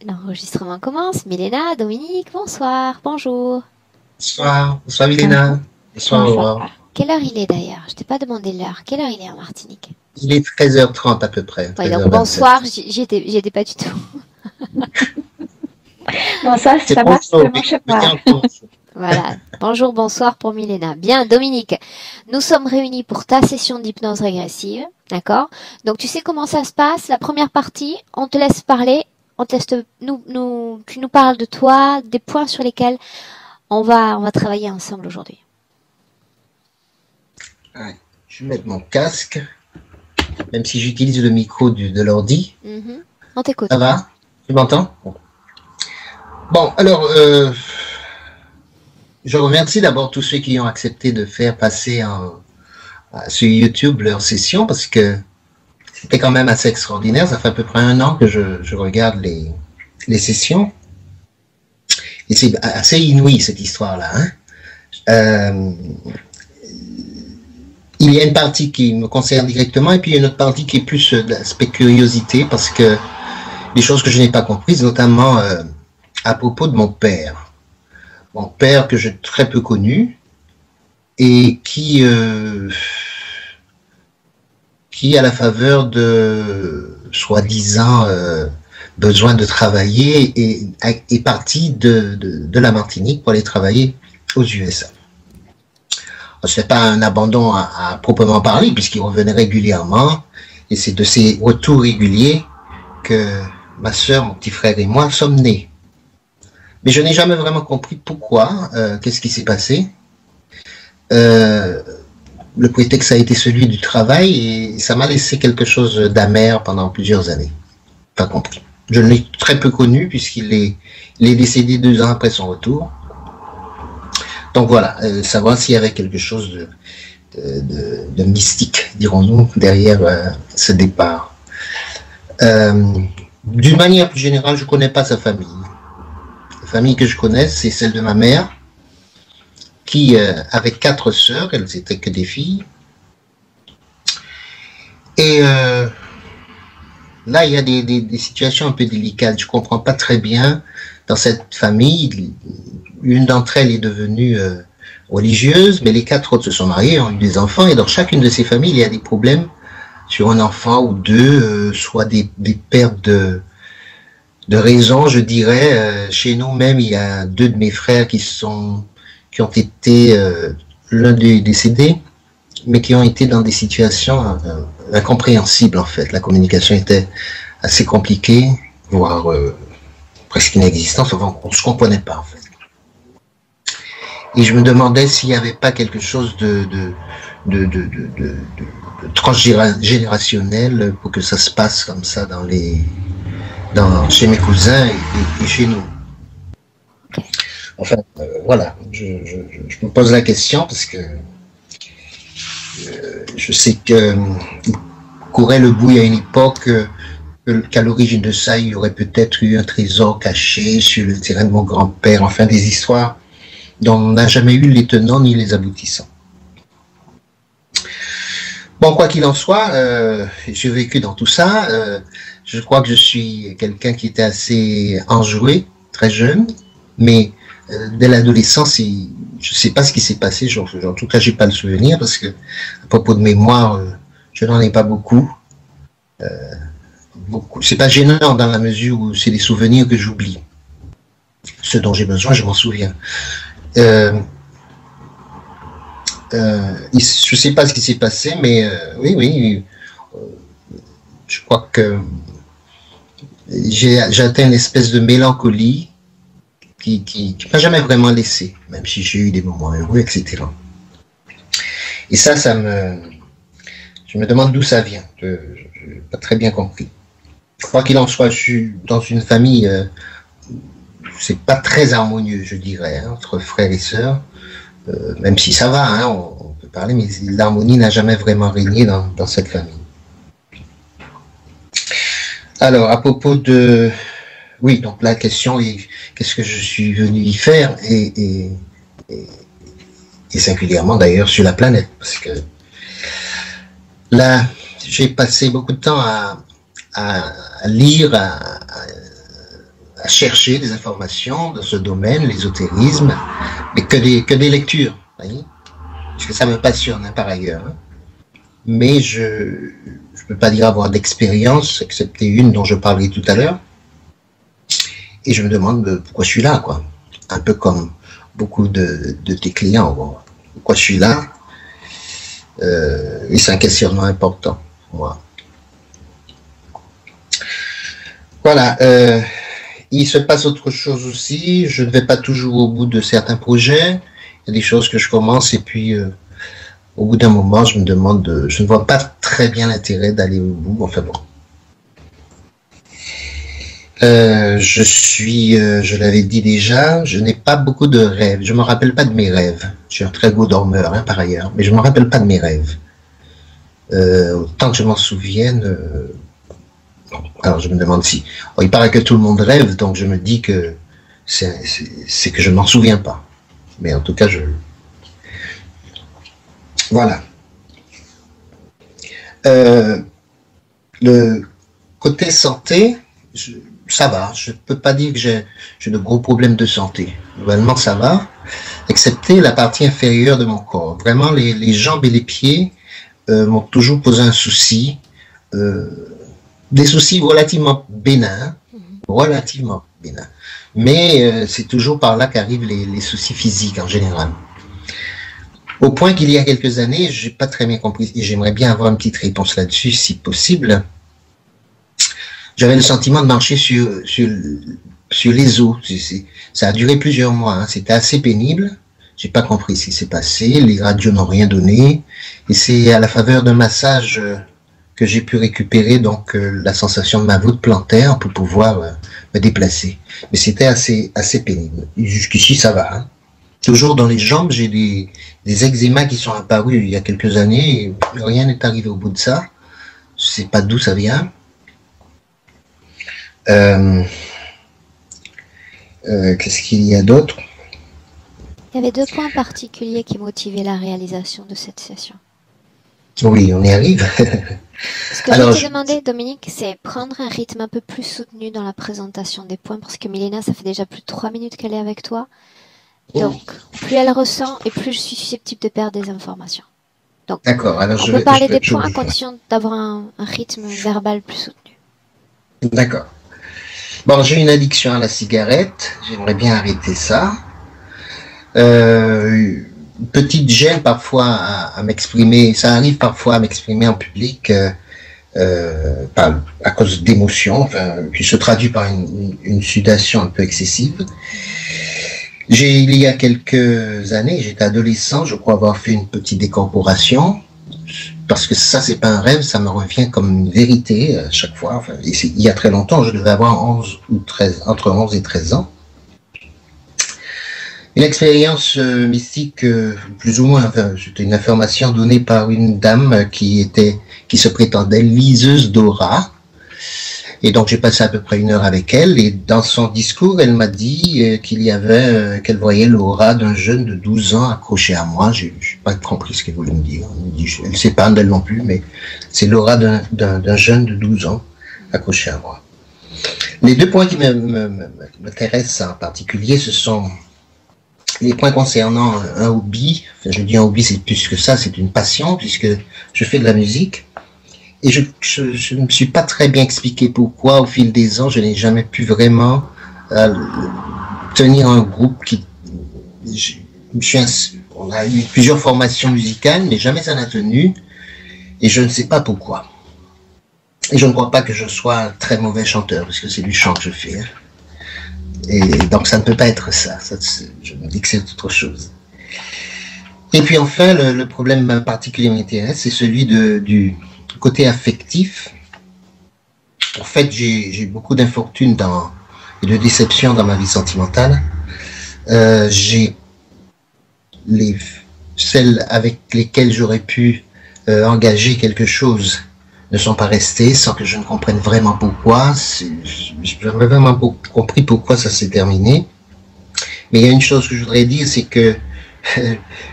L'enregistrement commence. Milena, Dominique, bonsoir, bonjour. Bonsoir, bonsoir Comment, Milena, bonsoir comment ça Aurore. va? Quelle heure il est d'ailleurs? Je t'ai pas demandé l'heure. Quelle heure il est en Martinique? Il est 13h30 à peu près, Oui, donc 13h27. bonsoir, j'y étais pas du tout. Non, C'est ça marche, bonjour, ça marche mais pas. bien bonjour. Voilà. Bonjour, bonsoir pour Milena. Bien, Dominique, nous sommes réunis pour ta session d'hypnose régressive. D'accord? Donc tu sais comment ça se passe? La première partie, on te laisse parler. On te laisse tu nous parles de toi, des points sur lesquels on va travailler ensemble aujourd'hui. Ouais, je vais mettre mon casque, même si j'utilise le micro de l'ordi. Mhm. On t'écoute. Ça va? Tu m'entends? Bon, alors, je remercie d'abord tous ceux qui ont accepté de faire passer sur YouTube leur session parce que c'était quand même assez extraordinaire. Ça fait à peu près 1 an que je regarde les sessions. Et c'est assez inouï cette histoire-là. Hein? Euh, il y a une partie qui me concerne directement et puis il y a une autre partie qui est plus d'aspect curiosité parce que des choses que je n'ai pas comprises, notamment à propos de mon père. Mon père que j'ai très peu connu et qui à la faveur de soi-disant besoin de travailler est parti de la Martinique pour aller travailler aux USA. Ce n'est pas un abandon à proprement parler, puisqu'il revenait régulièrement, et c'est de ces retours réguliers que ma soeur, mon petit frère et moi sommes nés. Mais je n'ai jamais vraiment compris pourquoi, qu'est-ce qui s'est passé. Le prétexte a été celui du travail, et ça m'a laissé quelque chose d'amer pendant plusieurs années. Pas compris. Je l'ai très peu connu, puisqu'il est décédé 2 ans après son retour. Donc voilà, savoir s'il y avait quelque chose de mystique, dirons-nous, derrière ce départ. D'une manière plus générale, je ne connais pas sa famille. La famille que je connais, c'est celle de ma mère, qui avait 4 sœurs, elles n'étaient que des filles. Et là, il y a des situations un peu délicates. Je ne comprends pas très bien dans cette famille. Une d'entre elles est devenue religieuse, mais les 4 autres se sont mariées, ont eu des enfants, et dans chacune de ces familles, il y a des problèmes sur un enfant ou deux, soit des pertes de raison, je dirais. Chez nous même, il y a 2 de mes frères qui ont été, l'un d'eux décédé, mais qui ont été dans des situations incompréhensibles en fait. La communication était assez compliquée, voire presque inexistante, on ne se comprenait pas en fait. Et je me demandais s'il n'y avait pas quelque chose de transgénérationnel pour que ça se passe comme ça chez mes cousins et chez nous. Enfin, voilà, je me pose la question parce que je sais que courait le bruit à une époque qu'à l'origine de ça, il y aurait peut-être eu un trésor caché sur le terrain de mon grand-père, enfin des histoires dont on n'a jamais eu les tenants ni les aboutissants. Bon, quoi qu'il en soit, j'ai vécu dans tout ça. Je crois que je suis quelqu'un qui était assez enjoué, très jeune, mais dès l'adolescence, je ne sais pas ce qui s'est passé. En tout cas, j'ai pas le souvenir parce que à propos de mémoire, je n'en ai pas beaucoup. C'est pas gênant dans la mesure où c'est des souvenirs que j'oublie. Ce dont j'ai besoin, je m'en souviens. Je ne sais pas ce qui s'est passé, mais oui, je crois que j'ai atteint une espèce de mélancolie qui m'a jamais vraiment laissé, même si j'ai eu des moments heureux, etc. Et ça je me demande d'où ça vient. Je n'ai pas très bien compris. Quoi qu'il en soit, je suis dans une famille, c'est pas très harmonieux, je dirais, hein, entre frères et sœurs. Même si ça va, hein, on peut parler, mais l'harmonie n'a jamais vraiment régné dans cette famille. Alors, à propos de... Oui, donc la question est, qu'est-ce que je suis venu y faire et singulièrement d'ailleurs sur la planète, parce que là, j'ai passé beaucoup de temps à lire, à à chercher des informations dans ce domaine, l'ésotérisme, mais que des lectures, voyez, parce que ça me passionne par ailleurs. Hein. Mais je ne peux pas dire avoir d'expérience, excepté une dont je parlais tout à l'heure. Et je me demande pourquoi je suis là, quoi. Un peu comme beaucoup de tes clients. Bon. Pourquoi je suis là? Et c'est un questionnement important pour moi. Voilà. Il se passe autre chose aussi. Je ne vais pas toujours au bout de certains projets. Il y a des choses que je commence et puis au bout d'un moment, je me demande, je ne vois pas très bien l'intérêt d'aller au bout. Enfin bon. Je l'avais dit déjà, je n'ai pas beaucoup de rêves. Je me rappelle pas de mes rêves. Je suis un très beau dormeur, hein, par ailleurs, mais je me rappelle pas de mes rêves. Autant que je m'en souvienne. Bon, alors je me demande si. Bon, il paraît que tout le monde rêve, donc je me dis que c'est que je m'en souviens pas. Mais en tout cas, voilà. Le côté santé. Ça va, je ne peux pas dire que j'ai de gros problèmes de santé. Globalement, ça va, excepté la partie inférieure de mon corps. Vraiment, les jambes et les pieds m'ont toujours posé un souci. Des soucis relativement bénins. Mais c'est toujours par là qu'arrivent les soucis physiques en général. Au point qu'il y a quelques années, je n'ai pas très bien compris, et j'aimerais bien avoir une petite réponse là-dessus, si possible. J'avais le sentiment de marcher sur les os. Ça a duré plusieurs mois. Hein. C'était assez pénible. J'ai pas compris ce qui s'est passé. Les radios n'ont rien donné. Et c'est à la faveur d'un massage que j'ai pu récupérer donc la sensation de ma voûte plantaire pour pouvoir me déplacer. Mais c'était assez pénible. Jusqu'ici, ça va. Hein. Toujours dans les jambes, j'ai des eczémas qui sont apparus il y a quelques années. Et rien n'est arrivé au bout de ça. Je sais pas d'où ça vient. Qu'est-ce qu'il y a d'autre? Il y avait 2 points particuliers qui motivaient la réalisation de cette session. Oui, on y arrive. Ce que je t'ai demandé, Dominique, c'est prendre un rythme un peu plus soutenu dans la présentation des points, parce que Milena, ça fait déjà plus de 3 minutes qu'elle est avec toi. Donc, plus elle ressent et plus je suis susceptible de perdre des informations. Donc, d'accord. Alors on peut parler des points à condition d'avoir un rythme verbal plus soutenu. D'accord. Bon, j'ai une addiction à la cigarette. J'aimerais bien arrêter ça. Petite gêne parfois à m'exprimer. Ça arrive parfois à m'exprimer en public à cause d'émotions, qui se traduit par une sudation un peu excessive. Il y a quelques années, j'étais adolescent, je crois avoir fait une petite décorporation. Parce que ça, c'est pas un rêve, ça me revient comme une vérité à chaque fois. Enfin, il y a très longtemps, je devais avoir entre 11 et 13 ans. Une expérience mystique, plus ou moins, c'était une information donnée par une dame qui se prétendait liseuse d'aura. Et donc j'ai passé à peu près 1 heure avec elle, et dans son discours, elle m'a dit qu'elle voyait l'aura d'un jeune de 12 ans accroché à moi. J'ai pas compris ce qu'elle voulait me dire. Elle sait pas d'elle non plus, mais c'est l'aura d'un jeune de 12 ans accroché à moi. Les 2 points qui m'intéressent en particulier, ce sont les points concernant un hobby. Enfin, je dis un hobby, c'est plus que ça, c'est une passion, puisque je fais de la musique. Et je ne me suis pas très bien expliqué pourquoi, au fil des ans, je n'ai jamais pu vraiment tenir un groupe on a eu plusieurs formations musicales, mais jamais ça n'a tenu, et je ne sais pas pourquoi. Et je ne crois pas que je sois un très mauvais chanteur, parce que c'est du chant que je fais. Hein. Et donc ça ne peut pas être ça. Je me dis que c'est autre chose. Et puis enfin, le problème particulier qui m'intéresse, c'est celui du côté affectif. En fait, j'ai beaucoup d'infortunes et de déceptions dans ma vie sentimentale. Celles avec lesquelles j'aurais pu engager quelque chose ne sont pas restées, sans que je ne comprenne vraiment pourquoi. Je n'ai vraiment pas compris pourquoi ça s'est terminé. Mais il y a une chose que je voudrais dire, c'est que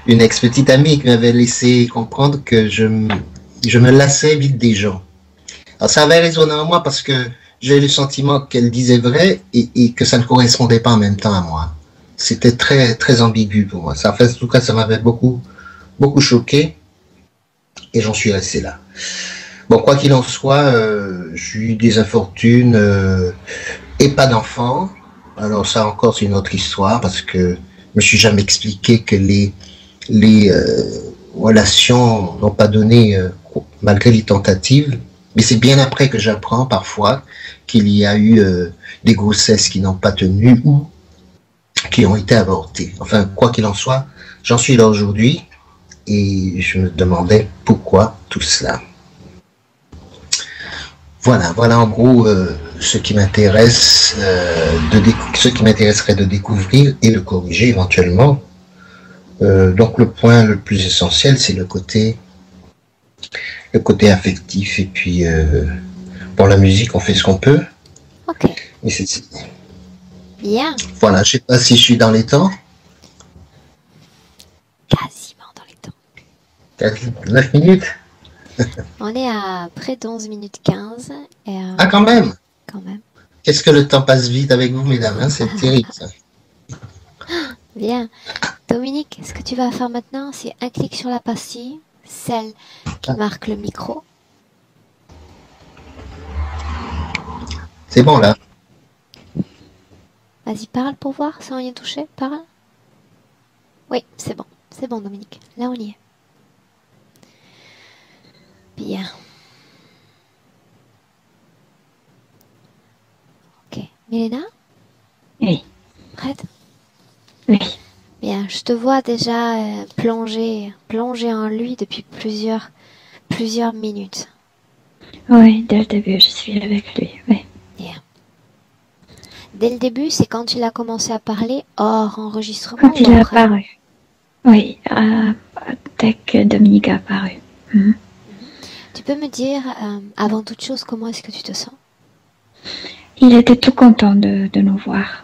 une ex-petite amie qui m'avait laissé comprendre que je me lassais vite des gens. Alors ça avait résonné en moi parce que j'ai eu le sentiment qu'elle disait vrai et que ça ne correspondait pas en même temps à moi. C'était très, très ambigu pour moi. Ça, en tout cas, ça m'avait beaucoup, beaucoup choqué et j'en suis resté là. Bon, quoi qu'il en soit, j'ai eu des infortunes et pas d'enfants. Alors ça encore, c'est une autre histoire parce que je me suis jamais expliqué que les relations n'ont pas donné malgré les tentatives. Mais c'est bien après que j'apprends parfois qu'il y a eu des grossesses qui n'ont pas tenu ou qui ont été avortées. Enfin, quoi qu'il en soit, j'en suis là aujourd'hui et je me demandais pourquoi tout cela. Voilà, voilà en gros ce qui m'intéresse, ce qui m'intéresserait de découvrir et de corriger éventuellement. Donc le point le plus essentiel, c'est le côté affectif. Et puis pour la musique, on fait ce qu'on peut. Ok. Mais c'est Bien. Voilà, je sais pas si je suis dans les temps. Quasiment dans les temps. 9 minutes. On est à près de 11 minutes 15. Et, Ah, quand même. Quand même. Qu'est-ce que le temps passe vite avec vous, mesdames, hein, c'est terrible, ça. Bien. Dominique, ce que tu vas faire maintenant, c'est un clic sur la pastille, celle qui marque le micro. C'est bon, là. Vas-y, parle pour voir, sans rien toucher, parle. Oui, c'est bon. C'est bon, Dominique. Là, on y est. Bien. Ok. Milena? Oui. Prête? Oui. Bien, je te vois déjà plonger en lui depuis plusieurs minutes. Oui, dès le début, je suis avec lui. Oui. Bien. Dès le début, c'est quand il a commencé à parler hors enregistrement. Quand il a apparu. Oui, dès que Dominique a apparu. Tu peux me dire, avant toute chose, comment est-ce que tu te sens? Il était tout content de nous voir.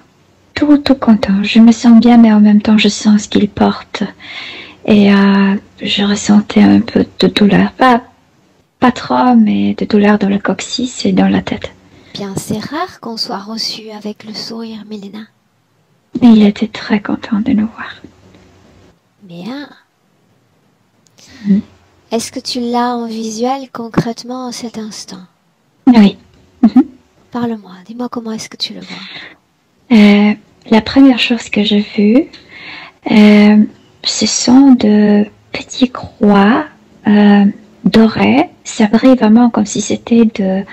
Tout content. Je me sens bien, mais en même temps, je sens ce qu'il porte. Et je ressentais un peu de douleur. Pas trop, mais de douleur dans le coccyx et dans la tête. Bien, c'est rare qu'on soit reçu avec le sourire, Milena. Mais il était très content de nous voir. Bien. Est-ce que tu l'as en visuel concrètement à cet instant? Oui. Parle-moi, dis-moi comment est-ce que tu le vois. La première chose que j'ai vue, ce sont de petits croix dorés. Ça brille vraiment comme si c'était de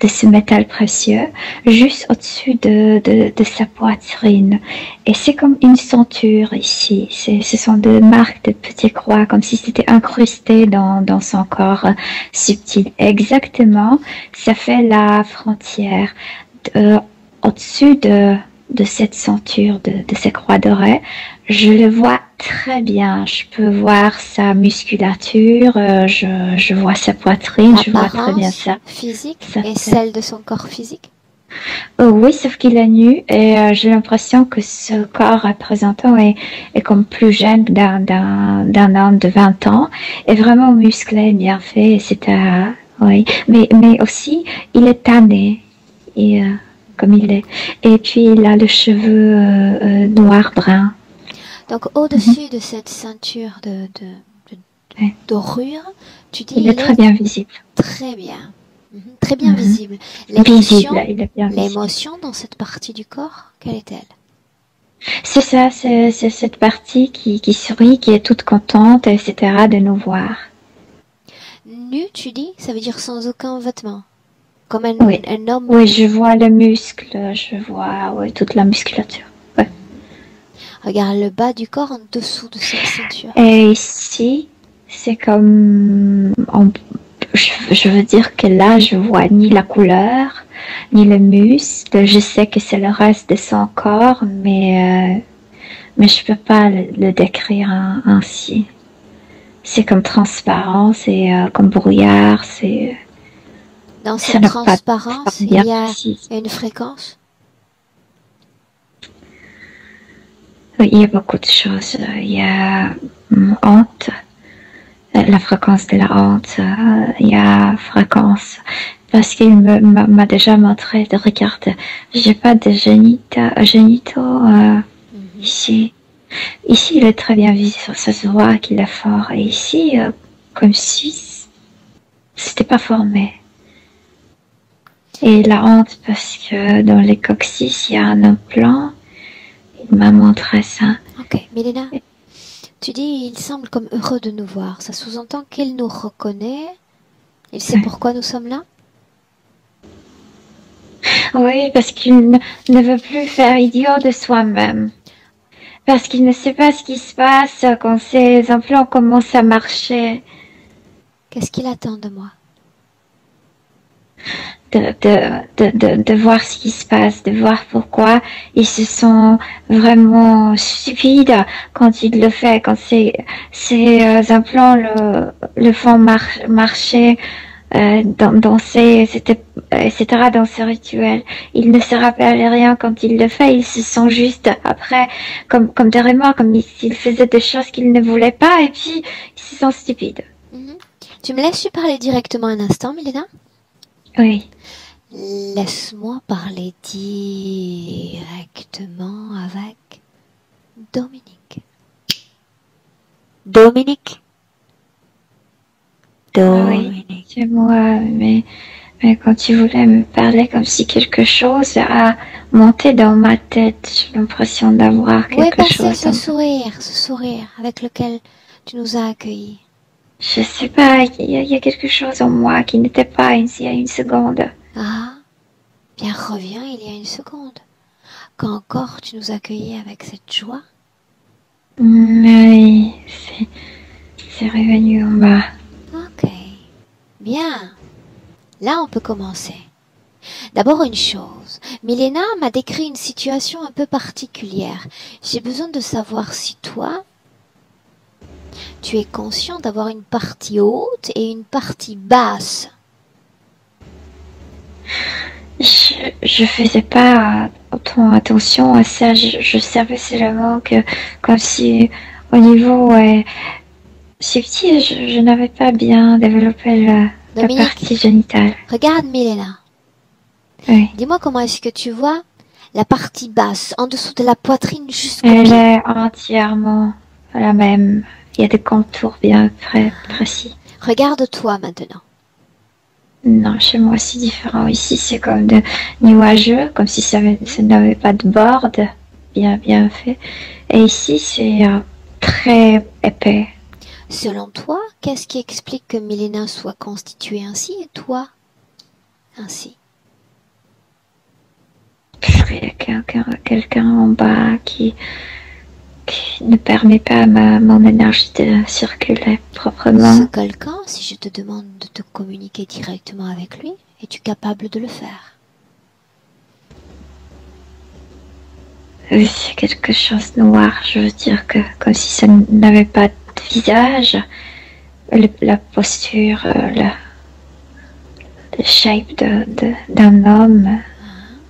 ce métal précieux, juste au-dessus de sa poitrine. Et c'est comme une ceinture ici. Ce sont des marques de petits croix, comme si c'était incrusté dans son corps subtil. Exactement, ça fait la frontière. Au-dessus de cette ceinture, de ces croix dorées, je le vois très bien. Je peux voir sa musculature, je vois sa poitrine, je vois très bien ça. Physique et celle de son corps physique? Oui, sauf qu'il est nu et j'ai l'impression que ce corps représentant est comme plus jeune d'un homme de 20 ans, et vraiment musclé, bien fait, oui. Mais aussi, il est tanné, et comme il est. Et puis, il a le cheveu noir-brun. Donc, au-dessus de cette ceinture de dorure, tu dis... Il est très bien visible. Très bien. Très bien visible. L'émotion dans cette partie du corps, quelle est-elle? C'est ça, c'est cette partie qui sourit, qui est toute contente, etc. de nous voir. Nu, tu dis? Ça veut dire sans aucun vêtement? Comme un homme? Oui, je vois le muscle, je vois toute la musculature. Ouais. Regarde le bas du corps en dessous de cette ceinture. Et ici, c'est comme... Je veux dire que là, je vois ni la couleur, ni le muscle. Je sais que c'est le reste de son corps, mais je peux pas le décrire ainsi. C'est comme transparent, c'est comme brouillard, c'est... Dans cette transparence, il y a une fréquence? Oui, il y a beaucoup de choses. Il y a honte. La fréquence de la honte, il y a fréquence parce qu'il m'a déjà montré, regarde, j'ai pas de génitaux ici. Ici, il est très bien visible, ça se voit qu'il est fort. Et ici, comme si c'était pas formé. Et la honte, parce que dans les coccyx, il y a un implant. Il m'a montré ça. Ok, Milena, tu dis, il semble comme heureux de nous voir. Ça sous-entend qu'il nous reconnaît. Il sait pourquoi nous sommes là? Oui, parce qu'il ne veut plus faire idiot de soi-même. Parce qu'il ne sait pas ce qui se passe quand ces implants commencent à marcher. Qu'est-ce qu'il attend de moi? De voir ce qui se passe, de voir pourquoi ils se sont vraiment stupides quand il le fait, quand ces implants le font marcher, danser, etc. dans ce rituel. Il ne se rappelle rien quand il le fait, il se sent juste après comme des remords, comme s'il faisait des choses qu'il ne voulait pas et puis il se sent stupide. Tu me laisses parler directement un instant, Milena? Oui. Laisse-moi parler directement avec Dominique. Dominique. Oui, c'est moi, mais quand tu voulais me parler comme si quelque chose a monté dans ma tête, j'ai l'impression d'avoir quelque chose. Ce sourire avec lequel tu nous as accueillis. Je sais pas, il y a quelque chose en moi qui n'était pas il y a une seconde. Ah, bien reviens il y a une seconde. Quand encore tu nous accueillais avec cette joie. Oui, c'est revenu en bas. Ok, bien. Là on peut commencer. D'abord une chose, Milena m'a décrit une situation un peu particulière. J'ai besoin de savoir si toi, tu es conscient d'avoir une partie haute et une partie basse. Je faisais pas autant attention à ça. Je savais seulement que comme si au niveau subtil, je n'avais pas bien développé la partie génitale. Regarde Milena. Oui. Dis-moi comment est-ce que tu vois la partie basse, en dessous de la poitrine jusqu'au pied. Elle est entièrement la même. Il y a des contours bien précis. Regarde-toi maintenant. Non, chez moi c'est différent. Ici c'est comme de nuageux, comme si ça n'avait pas de bord, bien fait. Et ici c'est très épais. Selon toi, qu'est-ce qui explique que Milena soit constituée ainsi et toi ainsi? Il y a quelqu'un en bas qui ne permet pas à mon énergie de circuler proprement. Ce quelqu'un, si je te demande de te communiquer directement avec lui, es-tu capable de le faire? C'est quelque chose de noir, je veux dire que comme si ça n'avait pas de visage, la posture, le shape d'un homme,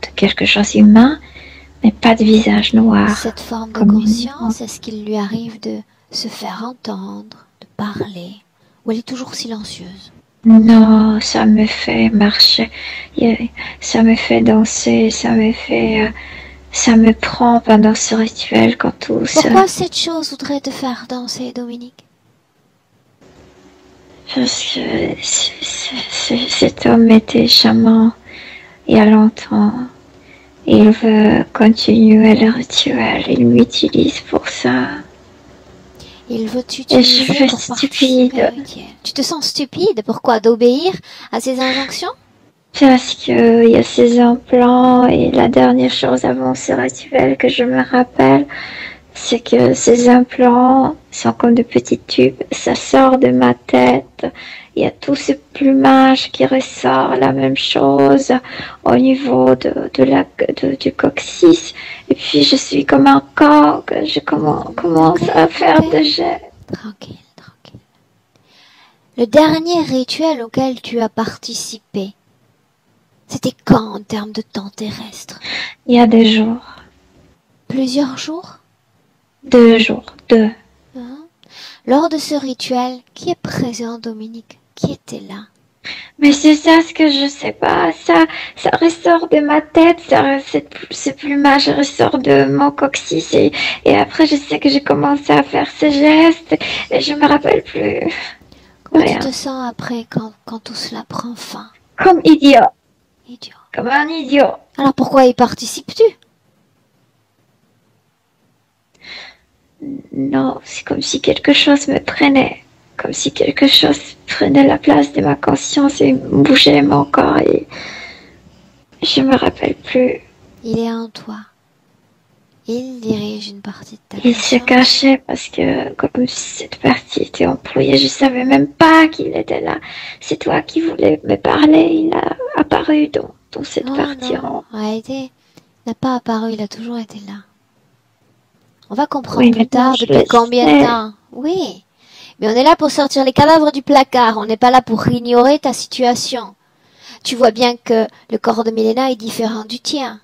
de quelque chose humain, mais pas de visage noir. Cette forme de conscience, est-ce qu'il lui arrive de se faire entendre, de parler, ou elle est toujours silencieuse? Non, ça me fait marcher, ça me fait danser, ça me prend pendant ce rituel quand tout ça. Pourquoi cette chose voudrait te faire danser, Dominique? Parce que cet homme était charmant il y a longtemps. Il veut continuer le rituel. Il m'utilise pour ça. Il veut t'utiliser pour participer au rituel. Tu te sens stupide? Pourquoi? D'obéir à ses injonctions? Parce qu'il y a ces implants et la dernière chose avant ce rituel que je me rappelle, c'est que ces implants sont comme de petits tubes. Ça sort de ma tête. Il y a tout ce plumage qui ressort, la même chose au niveau du coccyx. Et puis je suis comme un coq. Je commence à faire des jets. Tranquille. Le dernier rituel auquel tu as participé, c'était quand en termes de temps terrestre? Il y a des jours. Plusieurs jours? 2 jours. 2. Lors de ce rituel, qui est présent, Dominique? Qui était là? Mais c'est ça ce que je sais pas. Ça ressort de ma tête. Ce plumage ressort de mon coccyx et après je sais que j'ai commencé à faire ces gestes et je me rappelle plus Comment tu rien. te sens après quand tout cela prend fin? Comme idiot. Idiot. Comme un idiot. Alors pourquoi y participes-tu? Non, c'est comme si quelque chose me prenait. Comme si quelque chose prenait la place de ma conscience et bougeait mon corps et je me rappelle plus. Il est en toi. Il dirige une partie de ta Il se conscience. cachait parce que comme si cette partie était employée, je savais même pas qu'il était là. C'est toi qui voulais me parler, il a apparu dans cette partie. Non, en réalité, il n'a pas apparu, il a toujours été là. On va comprendre Oui, plus maintenant, tard je depuis le combien de sais. temps. Oui, mais on est là pour sortir les cadavres du placard, on n'est pas là pour ignorer ta situation. Tu vois bien que le corps de Milena est différent du tien.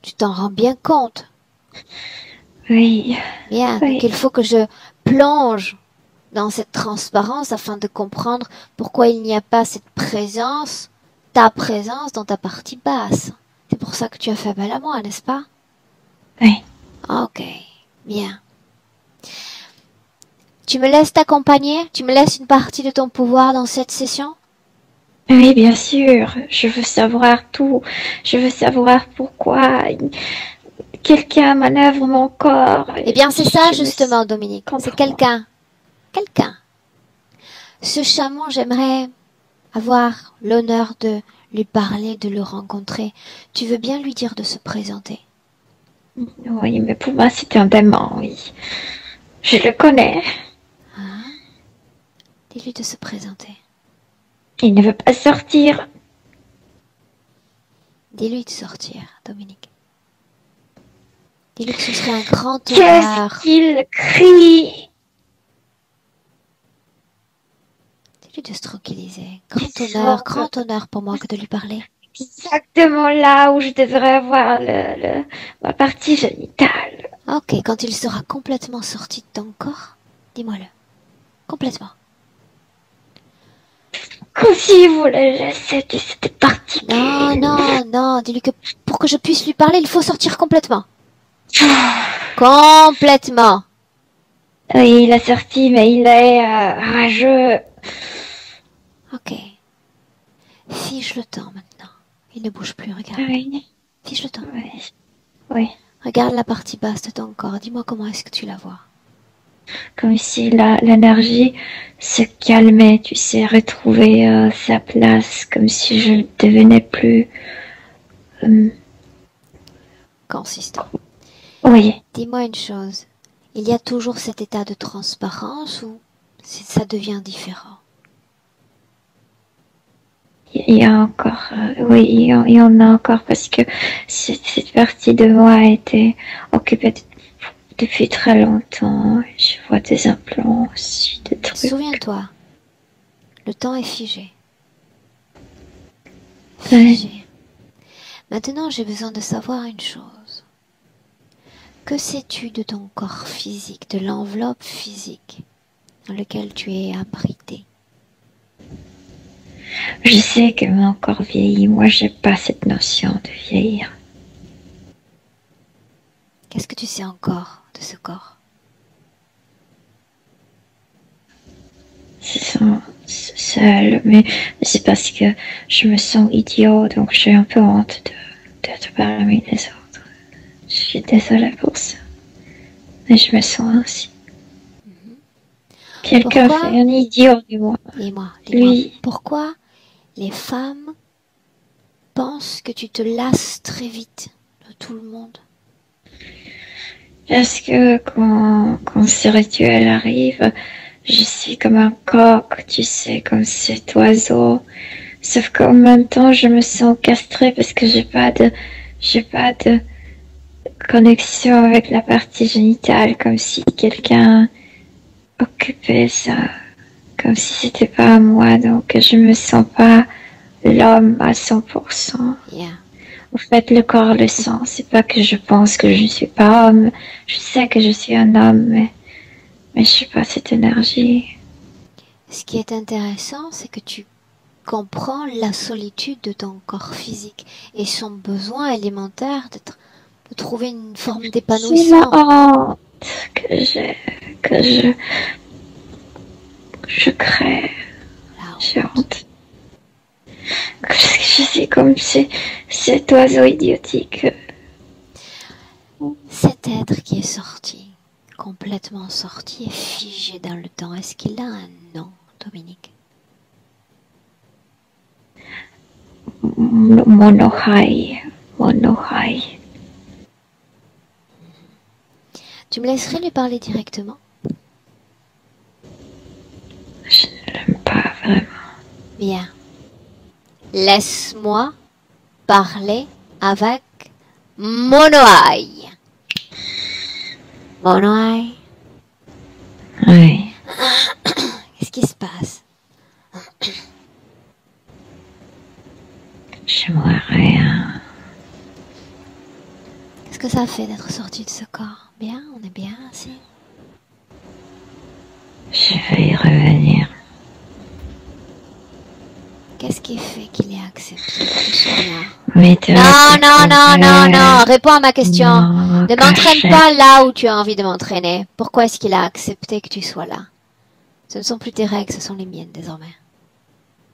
Tu t'en rends bien compte. Oui, Bien, oui. donc il faut que je plonge dans cette transparence afin de comprendre pourquoi il n'y a pas cette présence, ta présence dans ta partie basse. C'est pour ça que tu as fait appel à moi, n'est-ce pas? Oui. Ok, bien. Tu me laisses t'accompagner? Tu me laisses une partie de ton pouvoir dans cette session? Oui, bien sûr. Je veux savoir tout. Je veux savoir pourquoi quelqu'un manœuvre mon corps. Eh bien, c'est ça Je me justement, Dominique. C'est comprends. quelqu'un. Quelqu'un. Ce chaman, j'aimerais avoir l'honneur de lui parler, de le rencontrer. Tu veux bien lui dire de se présenter? Oui, mais pour moi, c'est un démon, oui. Je le connais. Dis-lui de se présenter. Il ne veut pas sortir. Dis-lui de sortir, Dominique. Dis-lui que ce serait un grand Qu'est-ce honneur. qu'il crie? Dis-lui de se tranquilliser. Il Grand honneur pour moi que de lui parler. exactement là où je devrais avoir ma partie génitale. Ok, quand il sera complètement sorti de ton corps, dis-moi-le. Complètement. Comme s'il voulait laisser de cette partie. Non, dis-lui que pour que je puisse lui parler, il faut sortir complètement. Complètement. Oui, il a sorti, mais il est rageux. Ok. Fiche le temps maintenant. Il ne bouge plus, regarde. Oui, Fiche le temps. oui, oui. Regarde la partie basse de ton corps. Dis-moi comment est-ce que tu la vois. Comme si l'énergie se calmait, tu sais, retrouvait sa place, comme si je ne devenais plus... Consistant. Oui, Dis-moi une chose. Il y a toujours cet état de transparence ou ça devient différent? il y a encore... oui, il y en a encore parce que cette partie de moi a été occupée depuis très longtemps. Je vois des implants aussi, des trucs. Souviens-toi, le temps est figé. Ouais. Figé. Maintenant, j'ai besoin de savoir une chose. Que sais-tu de ton corps physique, de l'enveloppe physique dans laquelle tu es abrité? Je sais que mon corps vieillit. Moi, j'ai pas cette notion de vieillir. Qu'est-ce que tu sais encore de ce corps? C'est seul, mais c'est parce que je me sens idiot, donc j'ai un peu honte d'être parmi les autres. Je suis désolée pour ça. Mais je me sens ainsi. Quelqu'un Pourquoi? fait un idiot de moi. Dis-moi, Lui. pourquoi les femmes pensent que tu te lasses très vite de tout le monde? Parce que quand ce rituel arrive, je suis comme un coq, tu sais, comme cet oiseau. Sauf qu'en même temps, je me sens castrée parce que j'ai pas de connexion avec la partie génitale, comme si quelqu'un occupait ça, comme si c'était pas à moi, donc je me sens pas l'homme à 100%. Yeah. En fait, le corps le sent, c'est pas que je pense que je ne suis pas homme, je sais que je suis un homme, mais je suis pas cette énergie. Ce qui est intéressant, c'est que tu comprends la solitude de ton corps physique et son besoin élémentaire de trouver une forme C'est la d'épanouissement. honte que je crée. Là, J'ai honte. Parce que je suis comme cet oiseau idiotique. cet être qui est sorti, complètement sorti et figé dans le temps, est-ce qu'il a un nom, Dominique? Monohai. Monohai. Tu me laisserais lui parler directement? Je ne l'aime pas vraiment. Bien. Laisse-moi parler avec Monohai. Monohai, Oui. qu'est-ce qui se passe? J'aimerais rien. Qu'est-ce que ça fait d'être sorti de ce corps? Bien, on est bien ainsi. Je vais y revenir. Qu'est-ce qui fait qu'il ait accepté que tu sois là? Mais Non, réponds à ma question. Non, Ne m'entraîne cachette. pas là où tu as envie de m'entraîner. Pourquoi est-ce qu'il a accepté que tu sois là? Ce ne sont plus tes règles, ce sont les miennes désormais.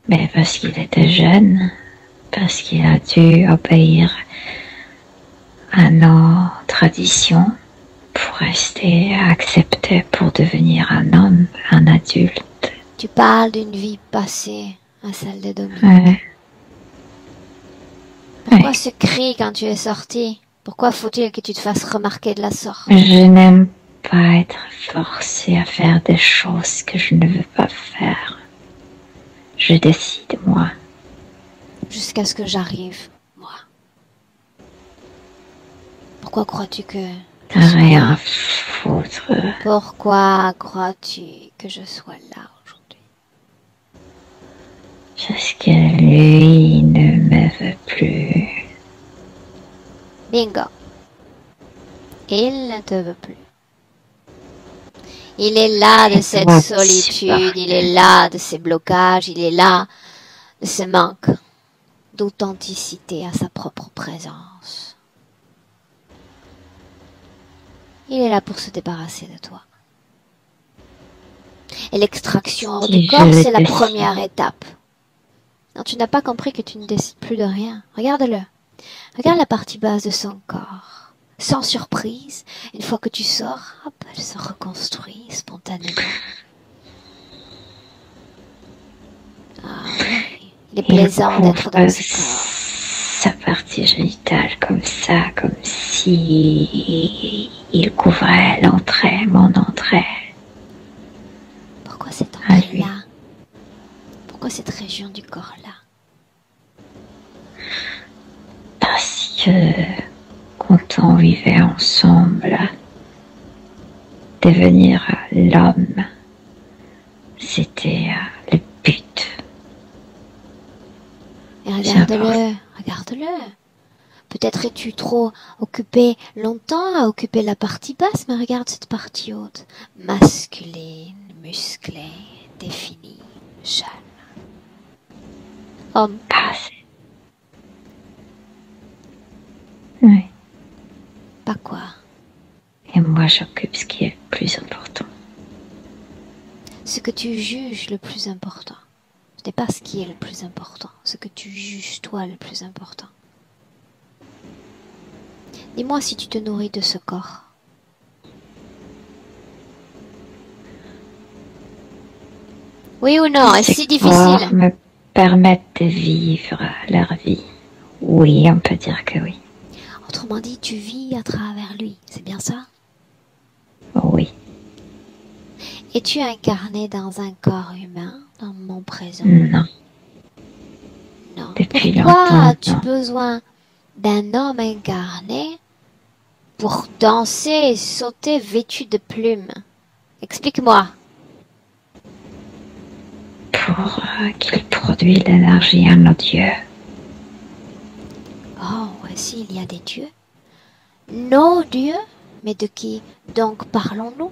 Mais parce qu'il était jeune, parce qu'il a dû obéir à nos traditions pour rester accepté pour devenir un homme, un adulte. Tu parles d'une vie passée à celle de Dominique. Ouais. Pourquoi ce cri quand tu es sorti? Pourquoi faut-il que tu te fasses remarquer de la sorte? Je n'aime pas être forcée à faire des choses que je ne veux pas faire. Je décide, moi. Jusqu'à ce que j'arrive, moi. Pourquoi crois-tu que... Rien à foutre. Pourquoi crois-tu que je sois là aujourd'hui? Parce que lui ne me veut plus. Bingo. Il ne te veut plus. Il est là de cette Ouais, solitude, il est là de ces blocages, il est là de ce manque d'authenticité à sa propre présence. Il est là pour se débarrasser de toi. Et l'extraction hors du Si corps, je le c'est la décide. première étape. Non, tu n'as pas compris que tu ne décides plus de rien. Regarde-le. Regarde la partie basse de son corps. Sans surprise, une fois que tu sors, hop, elle se reconstruit spontanément. Ah oui, il est plaisant d'être dans ce corps. Sa partie génitale comme ça, comme si il couvrait l'entrée, mon entrée. Pourquoi cette Ah, entrée-là? Pourquoi cette région du corps-là? Parce que quand on vivait ensemble, devenir l'homme, c'était le but. Et regarde-le, regarde-le. Peut-être es-tu trop occupé longtemps à occuper la partie basse, mais regarde cette partie haute. Masculine, musclée, définie, jeune. Homme. Ah, oui. Pas quoi. Et moi, j'occupe ce qui est le plus important. Ce que tu juges le plus important. Ce n'est pas ce qui est le plus important. Ce que tu juges toi le plus important. Dis-moi si tu te nourris de ce corps. Oui ou non? Est-ce si difficile? Me permettent de vivre leur vie. Oui, on peut dire que oui. Autrement dit, tu vis à travers lui. C'est bien ça? Oui. Es-tu incarné dans un corps humain, dans mon présent? Non. Non. Depuis Pourquoi longtemps, as-tu non. besoin d'un homme incarné pour danser et sauter vêtu de plumes? Explique-moi. Pour qu'il produise l'énergie à nos dieux. Oh, voici, il y a des dieux. Nos dieux? Mais de qui donc parlons-nous?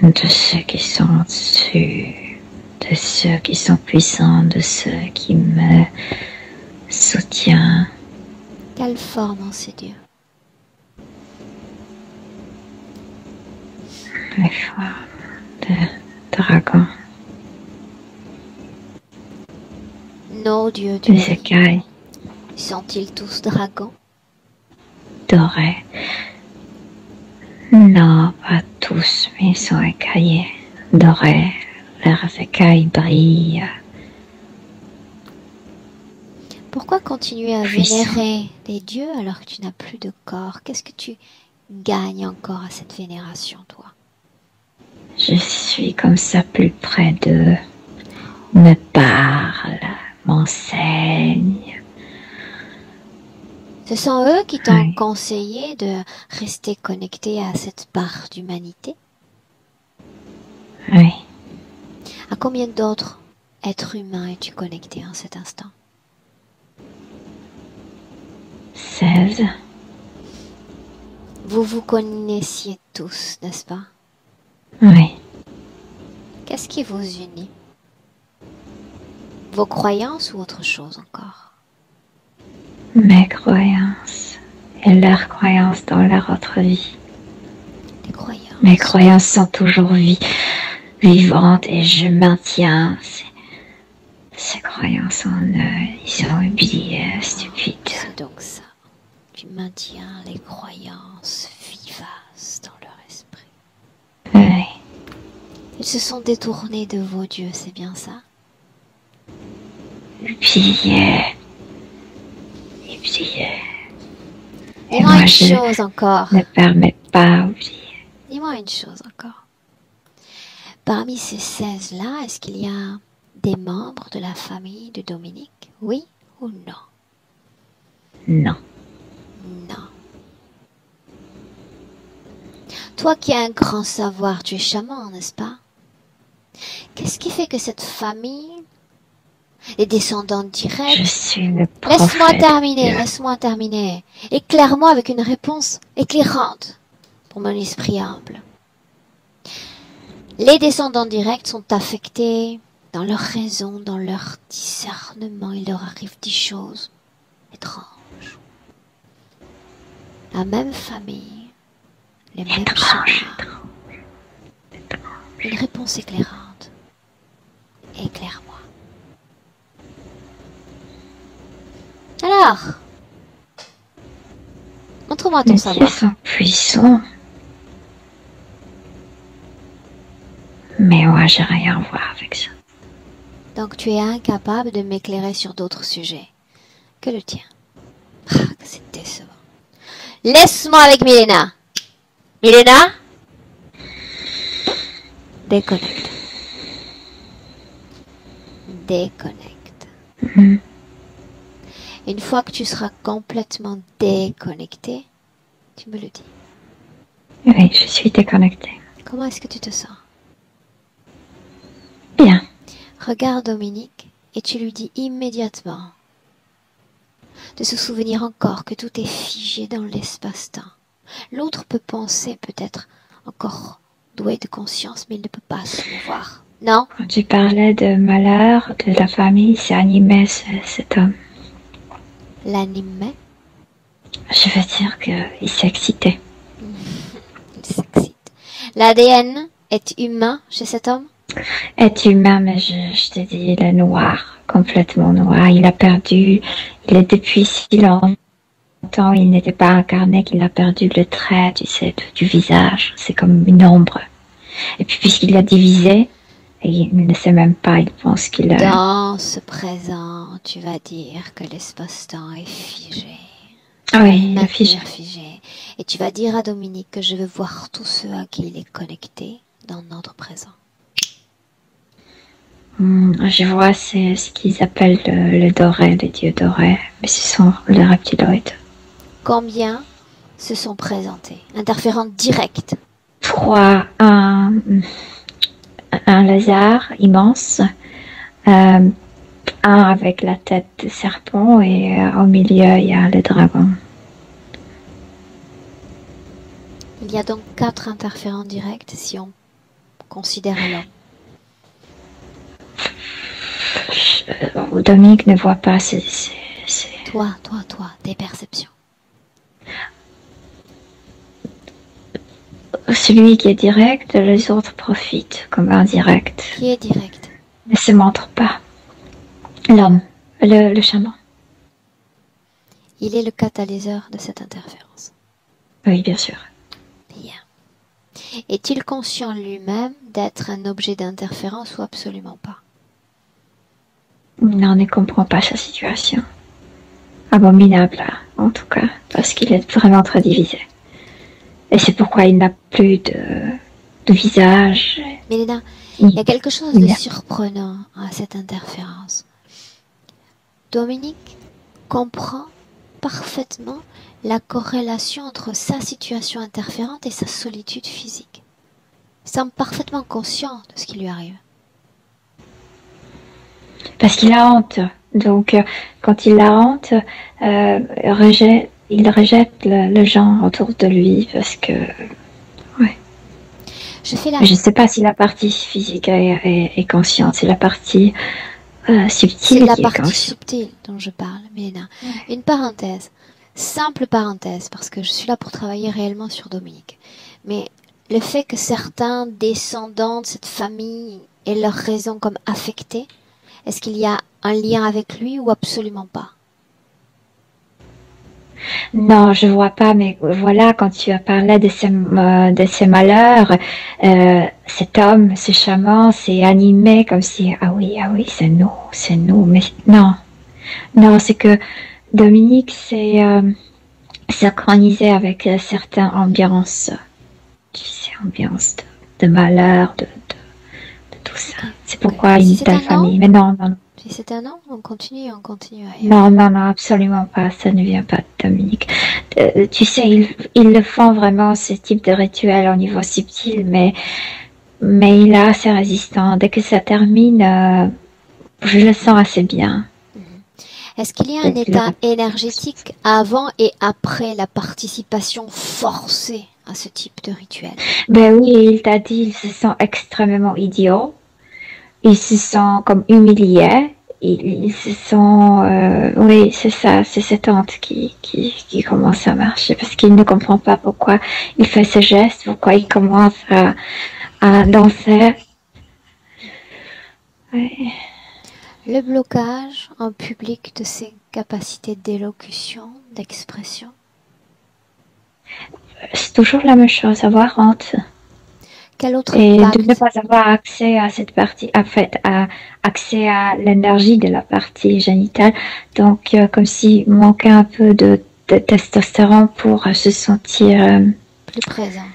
De ceux qui sont au-dessus de ceux qui sont puissants, de ceux qui me soutiennent. Quelle forme ont ces dieux? Les formes de dragons, Nos dieux des du écailles sont-ils tous dragons? dorés. Non, pas tous, mais ils sont écaillés, dorés. Leurs écailles brillent. Pourquoi continuer à Puissant. vénérer les dieux alors que tu n'as plus de corps? Qu'est-ce que tu gagnes encore à cette vénération, toi? Je suis comme ça plus près d'eux, me parle, m'enseigne. Ce sont eux qui t'ont Oui. conseillé de rester connecté à cette part d'humanité? Oui, À combien d'autres êtres humains es-tu connecté en cet instant? 16. Vous vous connaissiez tous, n'est-ce pas? Oui, Qu'est-ce qui vous unit? Vos croyances ou autre chose encore? mes croyances et leurs croyances dans leur autre vie. Les croyances. Mes croyances sont toujours vivantes et je maintiens ces croyances en eux. Ils sont oubliés, stupides. C'est donc ça. Tu maintiens les croyances vivaces dans leur esprit. Oui, Ils se sont détournés de vos dieux, c'est bien ça? oubliés. Et Dis-moi moi, une je chose encore. ne permets pas oublier. Dis-moi une chose encore. Parmi ces 16-là, est-ce qu'il y a des membres de la famille de Dominique? Oui ou non? Non, Non. Toi qui as un grand savoir, tu es chaman, n'est-ce pas? Qu'est-ce qui fait que cette famille, les descendants je directs... suis le prophète. Laisse-moi terminer. Éclaire-moi avec une réponse éclairante pour mon esprit humble. Les descendants directs sont affectés dans leur raison, dans leur discernement. Il leur arrive des choses étranges. La même famille, les mêmes chemins. Une réponse éclairante. Éclaire-moi. Alors, montre-moi ton Les savoir. dieux sont puissants. Mais moi, j'ai rien à voir avec ça. Donc tu es incapable de m'éclairer sur d'autres sujets que le tien. Ah, que c'est décevant. Laisse-moi avec Milena. Milena, déconnecte. Déconnecte. Mhm. Une fois que tu seras complètement déconnecté, tu me le dis. Oui, je suis déconnectée. Comment est-ce que tu te sens? Bien. Regarde Dominique et tu lui dis immédiatement de se souvenir encore que tout est figé dans l'espace-temps. L'autre peut penser peut-être encore doué de conscience, mais il ne peut pas se mouvoir. Non? Quand tu parlais de malheur, de la famille, c'est animé cet homme. L'animé, Je veux dire qu'il s'est excité. il s'excite. L'ADN est humain chez cet homme? Est humain, mais je te dis, il est noir, complètement noir. Il a perdu, il est depuis si longtemps, il n'était pas incarné qu'il a perdu le trait, tu sais, du visage. C'est comme une ombre. Et puis puisqu'il l'a divisé, et il ne sait même pas, il pense qu'il a... Dans ce présent, tu vas dire que l'espace-temps est figé. Ah oui, il a Maintenant figé. figé. Et tu vas dire à Dominique que je veux voir tous ceux à qui il est connecté dans notre présent. Je vois, c'est ce qu'ils appellent le doré, les dieux dorés, mais ce sont les reptiloïdes. Combien se sont présentés? Interférents directs. 3, un lézard immense, un avec la tête de serpent et au milieu il y a le dragon. Il y a donc 4 interférents directs si on considère l'homme. Dominique ne voit pas. Toi, tes perceptions. Celui qui est direct, les autres profitent comme indirect. Qui est direct? Ne se montre pas. L'homme, le chaman. Il est le catalyseur de cette interférence. Oui, bien sûr. Bien. Est-il conscient lui-même d'être un objet d'interférence ou absolument pas? Non, ne comprend pas sa situation. Abominable, en tout cas, parce qu'il est vraiment très divisé. Et c'est pourquoi il n'a plus de visage. Milena, il y a quelque chose de surprenant à cette interférence. Dominique comprend parfaitement la corrélation entre sa situation interférente et sa solitude physique. Il semble parfaitement conscient de ce qui lui arrive. Parce qu'il a honte. Donc, quand il a honte, il rejette le gens autour de lui parce que... Ouais. Je ne sais pas si la partie physique est consciente, c'est la partie subtile. C'est la partie subtile dont je parle, Milena. Une parenthèse, simple parenthèse, parce que je suis là pour travailler réellement sur Dominique. Mais le fait que certains descendants de cette famille aient leur raison comme affectée, est-ce qu'il y a un lien avec lui ou absolument pas? Non, je vois pas, mais voilà, quand tu as parlé de ces malheurs, cet homme, ce chaman, s'est animé comme si, ah oui, c'est nous, mais non, c'est que Dominique s'est synchronisé avec certaines ambiances, tu sais, ambiances de malheur, de tout ça. C'est pourquoi il est ta famille. Mais non. Si c'est un an, on continue. Non, absolument pas. Ça ne vient pas de Dominique. Tu sais, ils le font vraiment, ce type de rituel au niveau subtil, mais il est assez résistant. Dès que ça termine, je le sens assez bien. Est-ce qu'il y a un état énergétique avant et après la participation forcée à ce type de rituel? Ben oui, il t'a dit, ils se sentent extrêmement idiots. Ils se sentent comme humiliés. Ils se sentent... oui, c'est ça, c'est cette honte qui commence à marcher. Parce qu'il ne comprend pas pourquoi il fait ce geste, pourquoi il commence à danser. Oui. Le blocage en public de ses capacités d'élocution, d'expression? C'est toujours la même chose, avoir honte. Quel autre et impact? De ne pas avoir accès à cette partie, en fait, accès à l'énergie de la partie génitale. Donc, comme s'il manquait un peu de testostérone pour se sentir... plus présent.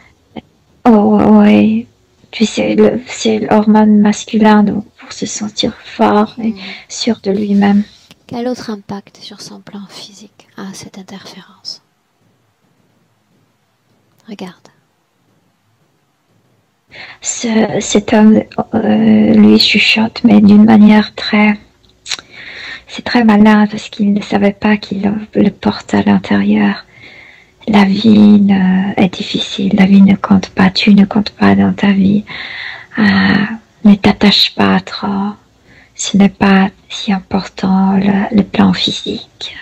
Oh, oui. Tu sais, c'est l'hormone masculin, donc pour se sentir fort et sûr de lui-même. Quel autre impact sur son plan physique a cette interférence? Regarde. Cet homme lui chuchote, mais d'une manière c'est très malin parce qu'il ne savait pas qu'il le porte à l'intérieur. La vie est difficile, la vie ne compte pas, tu ne comptes pas dans ta vie. Ne t'attache pas trop, ce n'est pas si important le plan physique.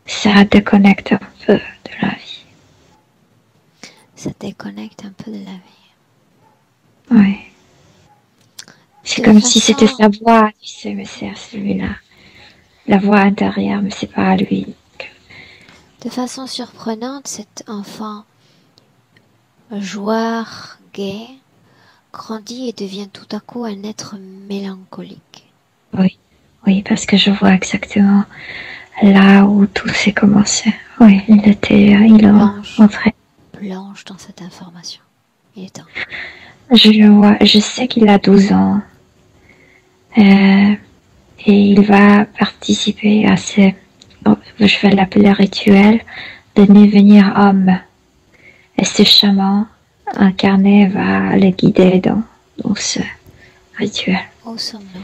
Ça déconnecte un peu de la vie. Ça déconnecte un peu de la vie. Oui. C'est comme si c'était sa voix, tu sais, mais c'est à celui-là. La voix intérieure, mais c'est pas à lui. De façon surprenante, cet enfant joueur, gai, grandit et devient tout à coup un être mélancolique. Oui, parce que je vois exactement là où tout s'est commencé. Oui, il est rentré. Blanche dans cette information. Il est temps. Je le vois, je sais qu'il a 12 ans. Et il va participer à je vais l'appeler rituel, de devenir homme. Et ce chaman incarné va le guider dans ce rituel. Où sommes-nous?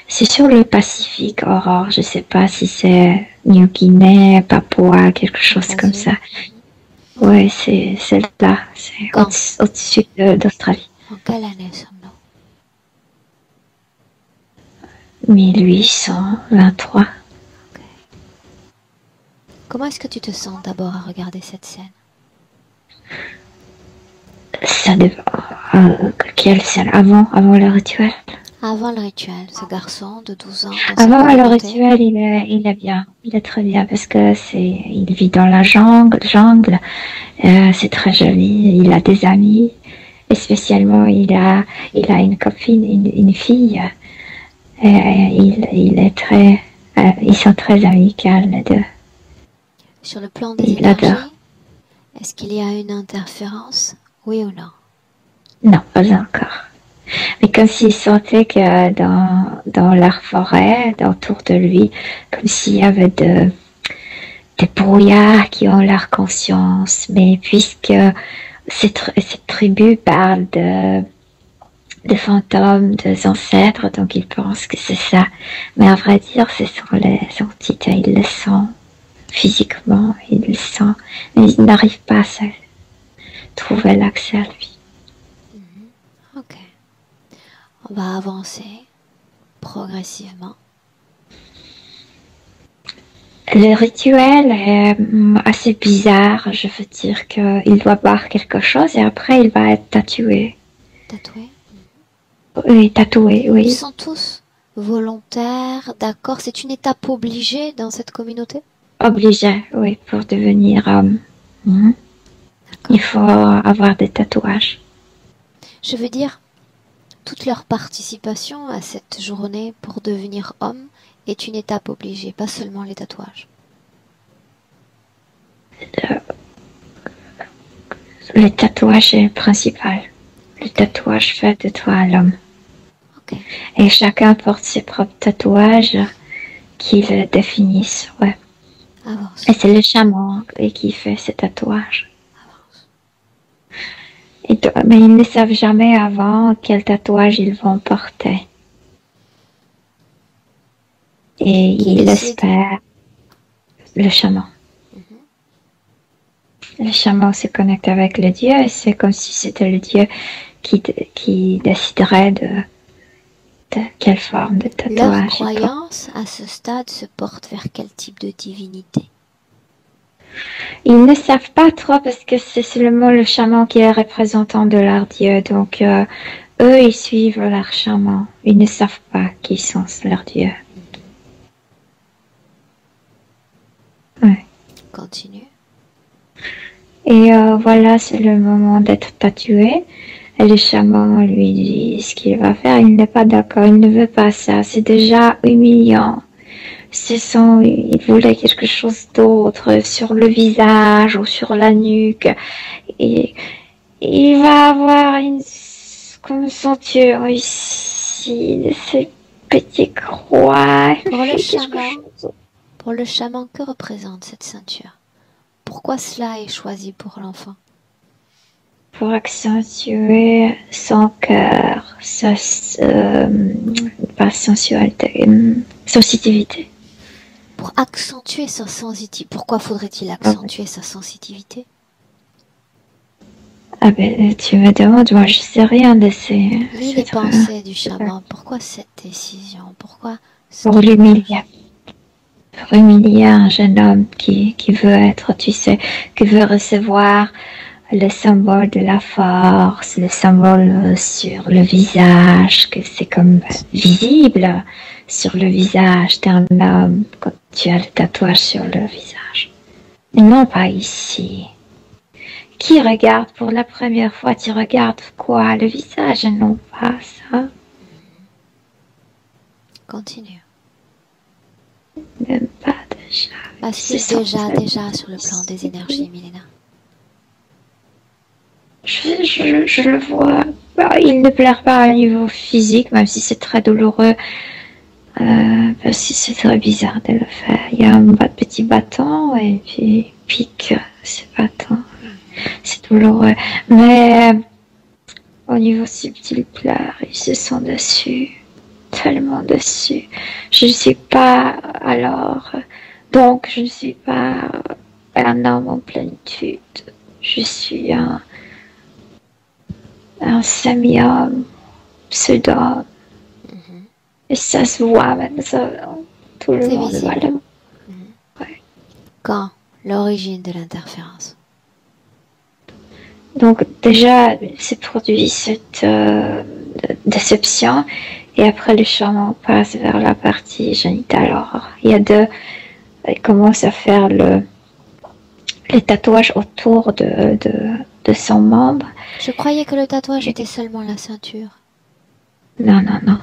C'est sur le Pacifique, Aurore. Je ne sais pas si c'est New Guinée, Papua, quelque chose comme ça. Oui, c'est là. C'est au-dessus d'Australie. En quelle année sommes-nous? 1823. Comment est-ce que tu te sens d'abord à regarder cette scène? Ça dépend. Quelle scène? Avant le rituel? Avant le rituel, ce garçon de 12 ans dans sa Avant le communauté. rituel, il est bien. Il est très bien parce que il vit dans la jungle. C'est très joli. Il a des amis. Et spécialement, il a une copine, une fille. Ils sont très amicaux, les deux. Sur le plan des Il adore. énergies, est-ce qu'il y a une interférence? Oui ou non? Non, pas encore. Mais comme s'il sentait que dans leur forêt, autour de lui, comme s'il y avait des brouillards qui ont leur conscience. Mais puisque cette tribu parle de fantômes, des ancêtres, donc ils pensent que c'est ça. Mais à vrai dire, ce sont les entités, ils le sentent physiquement, ils le sentent, mais ils n'arrivent pas à trouver l'accès à lui. Ok. On va avancer progressivement. Le rituel est assez bizarre. Je veux dire qu'il doit boire quelque chose et après il va être tatoué. Tatoué? Oui, tatoué, Ils oui. sont tous volontaires, d'accord? C'est une étape obligée dans cette communauté? Obligé, oui, pour devenir homme. Mhm. Il faut avoir des tatouages. Je veux dire, toute leur participation à cette journée pour devenir homme est une étape obligée, pas seulement les tatouages. Le tatouage est le principal. Le tatouage fait de toi l'homme. Ok. Et chacun porte ses propres tatouages qui le définissent, ouais. Avance. Et c'est le chaman qui fait ces tatouages. Mais ils ne savent jamais avant quel tatouage ils vont porter. Et Qui il décide? espère le chaman. Le chaman se connecte avec le dieu et c'est comme si c'était le dieu qui déciderait de quelle forme de tatouage. Leur croyance à ce stade se porte vers quel type de divinité? Ils ne savent pas trop parce que c'est seulement le chaman qui est représentant de leur dieu. Donc eux, ils suivent leur chaman. Ils ne savent pas qui sont leurs dieux. Ouais. Continue. Et voilà, c'est le moment d'être tatoué. Et le chaman lui dit ce qu'il va faire. Il n'est pas d'accord, il ne veut pas ça. C'est déjà humiliant. Il voulait quelque chose d'autre sur le visage ou sur la nuque. Et il va avoir comme ceinture ici, de ces petits croix. Pour le chaman, que représente cette ceinture? Pourquoi cela est choisi pour l'enfant? Pour accentuer son cœur, sa sensitivité. Pour accentuer sa sensitivité. Pourquoi faudrait-il accentuer sa sensitivité? Ah ben, tu me demandes, moi je sais rien de ces... Lis les pensées du chaman. Pourquoi cette décision? Pourquoi pour l'humilier. Pour humilier un jeune homme qui veut être, tu sais, qui veut recevoir le symbole de la force, le symbole sur le visage, que c'est comme visible sur le visage d'un homme quand tu as le tatouage sur le visage. Et non pas ici. Qui regarde pour la première fois, tu regardes quoi? Le visage et non pas ça. Continue. Même pas déjà. Bah, c'est déjà sur le plan des énergies, Milena. Je le vois. Bah, il ne pleure pas au niveau physique, même si c'est très douloureux. Parce que c'est très bizarre de le faire. Il y a un petit bâton et puis il pique ce bâton. C'est douloureux. Mais au niveau subtil, il pleure. Il se sent dessus. Tellement dessus. Je ne suis pas alors. Donc, je ne suis pas un homme en plénitude. Je suis un semi-homme, pseudo-homme. Et ça se voit même, ça, tout le C'est monde voit visible. le... Ouais. Quand? L'origine de l'interférence. Donc déjà, s'est produit cette déception et après le chaman passe vers la partie génitale. Alors, il y a deux, il commence à faire les tatouages autour de son membre. Je croyais que le tatouage était seulement la ceinture. Non, non, non,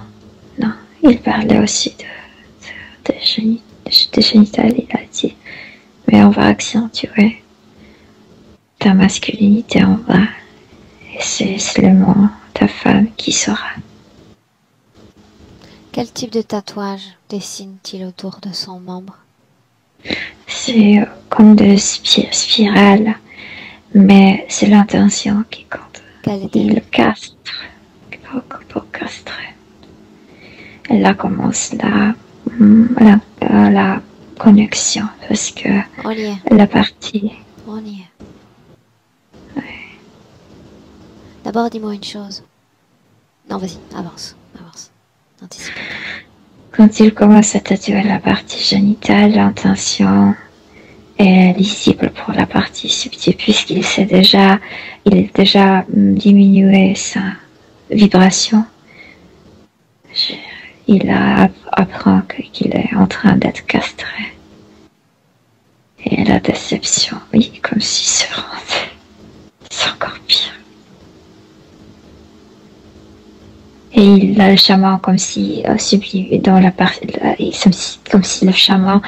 non. Il parlait aussi de génitales, il a dit. Mais on va accentuer ta masculinité en bas. Et c'est seulement ta femme qui saura. Quel type de tatouage dessine-t-il autour de son membre? C'est comme des spirales, mais c'est l'intention qui compte. Quelle est Il le castre pour castrer. Et là commence la connexion, parce que On y est, la partie... on y est. D'abord, dis-moi une chose. Non, vas-y, avance, avance. Anticipe. Quand il commence à tatouer la partie génitale, l'intention est lisible pour la partie subtile, puisqu'il est déjà diminué sa vibration. Il apprend qu'il est en train d'être castré. Et la déception, oui, comme s'il se rendait. C'est encore pire. Et il a le chaman comme si dans la partie, comme si le chaman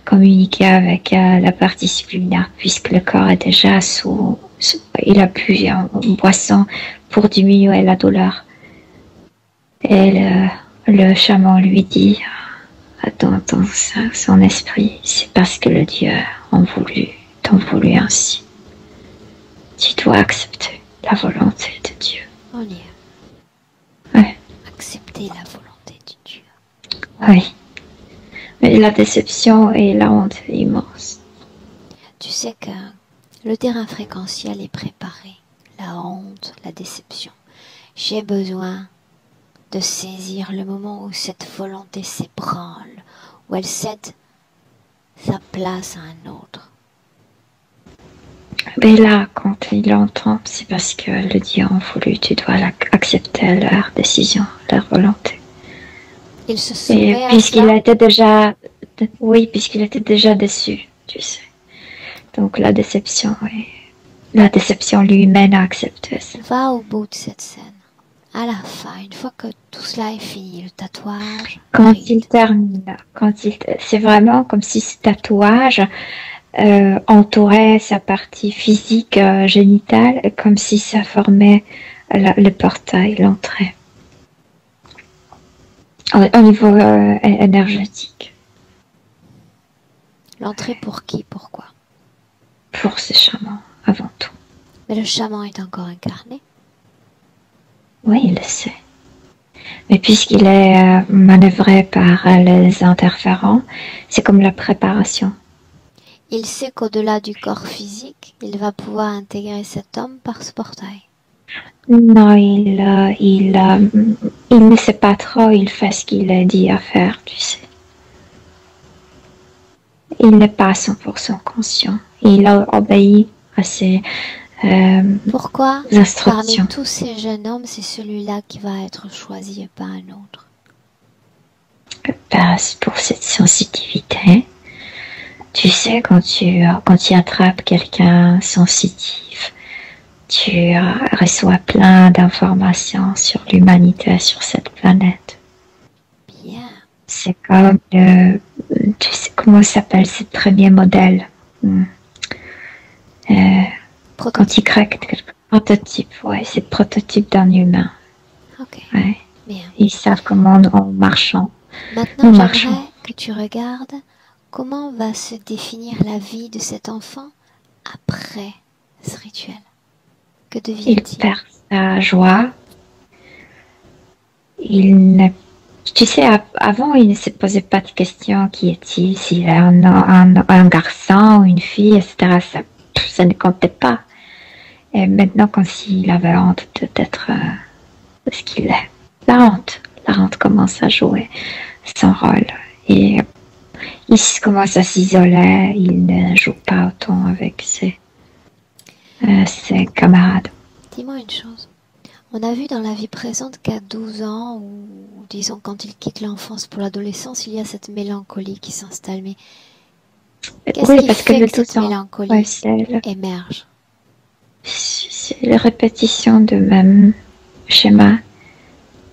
communiquait avec la partie subliminaire, puisque le corps est déjà il a bu une boisson pour diminuer la douleur. Et le chaman lui dit, dans son esprit, c'est parce que le Dieu t'en voulu ainsi. Tu dois accepter la volonté de Dieu. On y est. Ouais. Accepter la volonté de Dieu. Oui. Mais la déception et la honte immense. Tu sais que le terrain fréquentiel est préparé. La honte, la déception. J'ai besoin de saisir le moment où cette volonté s'ébranle, où elle cède sa place à un autre. Mais là, quand il entend, c'est parce que le Dieu en voulu, tu dois accepter leur décision, leur volonté. Il se soumet Et à puisqu'il cela. était déjà, oui, puisqu'il était déjà déçu, tu sais. Donc la déception lui mène à accepter ça. Va au bout de cette scène. À la fin, une fois que tout cela est fini, le tatouage. Quand arrive. il termine, c'est vraiment comme si ce tatouage entourait sa partie physique génitale, comme si ça formait le portail, l'entrée. Au niveau énergétique. L'entrée pour qui? Pourquoi? Pour ce chaman, avant tout. Mais le chaman est encore incarné. Oui, il le sait. Mais puisqu'il est manœuvré par les interférents, c'est comme la préparation. Il sait qu'au-delà du corps physique, il va pouvoir intégrer cet homme par ce portail. Non, il ne sait pas trop, il fait ce qu'il est dit à faire, tu sais. Il n'est pas 100% conscient. Il obéit à ses Pourquoi instructions. parmi tous ces jeunes hommes, c'est celui-là qui va être choisi et pas un autre? Pour cette sensibilité. Tu sais, quand tu attrapes quelqu'un sensitif, tu reçois plein d'informations sur l'humanité, sur cette planète. Bien. C'est comme tu sais comment s'appelle ce premier modèle quand il crée quelque prototype, ouais, c'est le prototype d'un humain. Ok. Ouais. Bien. Ils savent comment en marchant. Maintenant, Nous j'aimerais marchons. que tu regardes comment va se définir la vie de cet enfant après ce rituel. Que Il devient-il? perd sa joie. Tu sais, avant, il ne se posait pas de questions. Qui est-il? S'il est un garçon ou une fille, etc. Ça ne comptait pas. Et maintenant, quand il avait honte d'être ce qu'il est. La parents commencent à jouer son rôle. Et il commence à s'isoler, il ne joue pas autant avec ses camarades. Dis-moi une chose. On a vu dans la vie présente qu'à 12 ans, ou disons quand il quitte l'enfance pour l'adolescence, il y a cette mélancolie qui s'installe. Mais qu'est-ce Oui, qui parce fait que que cette mélancolie émerge? c'est la répétition de même schéma.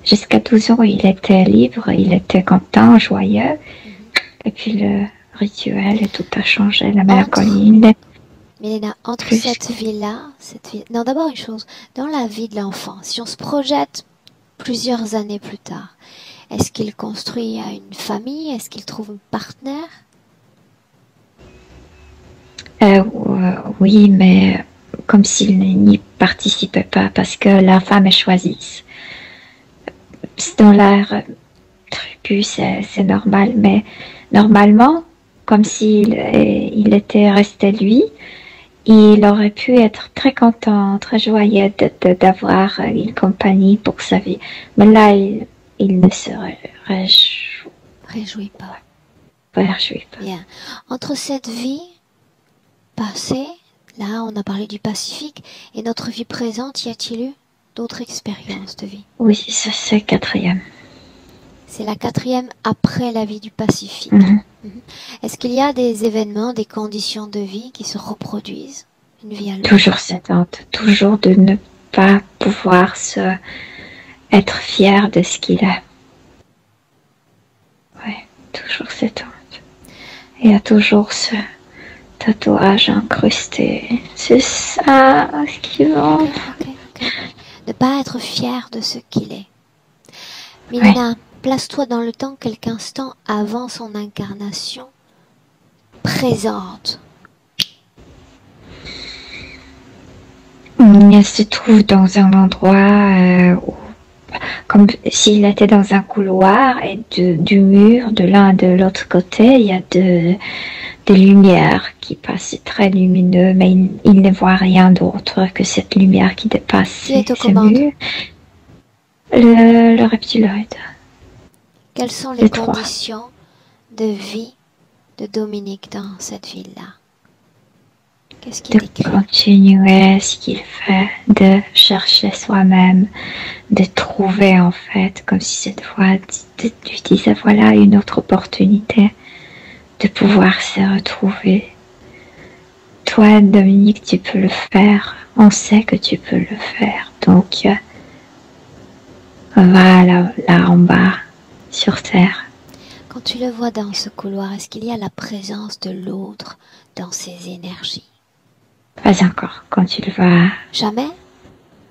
Jusqu'à 12 ans, il était libre, il était content, joyeux. Et puis le rituel et tout a changé, la mélancolie. Milena, entre cette vie-là, non, d'abord une chose, dans la vie de l'enfant, si on se projette plusieurs années plus tard, est-ce qu'il construit une famille? Est-ce qu'il trouve un partenaire? Oui, mais comme s'il n'y participait pas, parce que la femme est choisie. Dans l'art tribu, c'est normal, mais normalement, comme s'il était resté lui, il aurait pu être très content, très joyeux d'avoir une compagnie pour sa vie. Mais là, il ne se réjouit pas. Réjouit pas. Bien. Entre cette vie passée, là on a parlé du Pacifique, et notre vie présente, y a-t-il eu d'autres expériences de vie? Oui, ça c'est 4e. C'est la 4e après la vie du Pacifique. Est-ce qu'il y a des événements, des conditions de vie qui se reproduisent une vie à l'autre? Toujours cette honte, toujours de ne pas pouvoir être fier de ce qu'il a. Oui, toujours cette honte. Il y a toujours ce tatouage incrusté. C'est ça ce qui manque. Ne pas être fier de ce qu'il est. Milena, place-toi dans le temps quelques instants avant son incarnation présente. Il se trouve dans un endroit comme s'il était dans un couloir et du mur de l'un et de l'autre côté, il y a des lumières qui passent, très lumineux, mais il ne voit rien d'autre que cette lumière qui dépasse ces murs. Le reptiloïde. Quelles sont les conditions de vie de Dominique dans cette ville-là? Qu'est-ce qu'il décrit? De continuer ce qu'il fait, de chercher soi-même, de trouver en fait, comme si cette fois tu disais voilà une autre opportunité de pouvoir se retrouver. Toi, Dominique, tu peux le faire. On sait que tu peux le faire. Donc, va là en bas, sur terre. Quand tu le vois dans ce couloir, est-ce qu'il y a la présence de l'autre dans ses énergies? Pas encore, quand tu le vois. Jamais?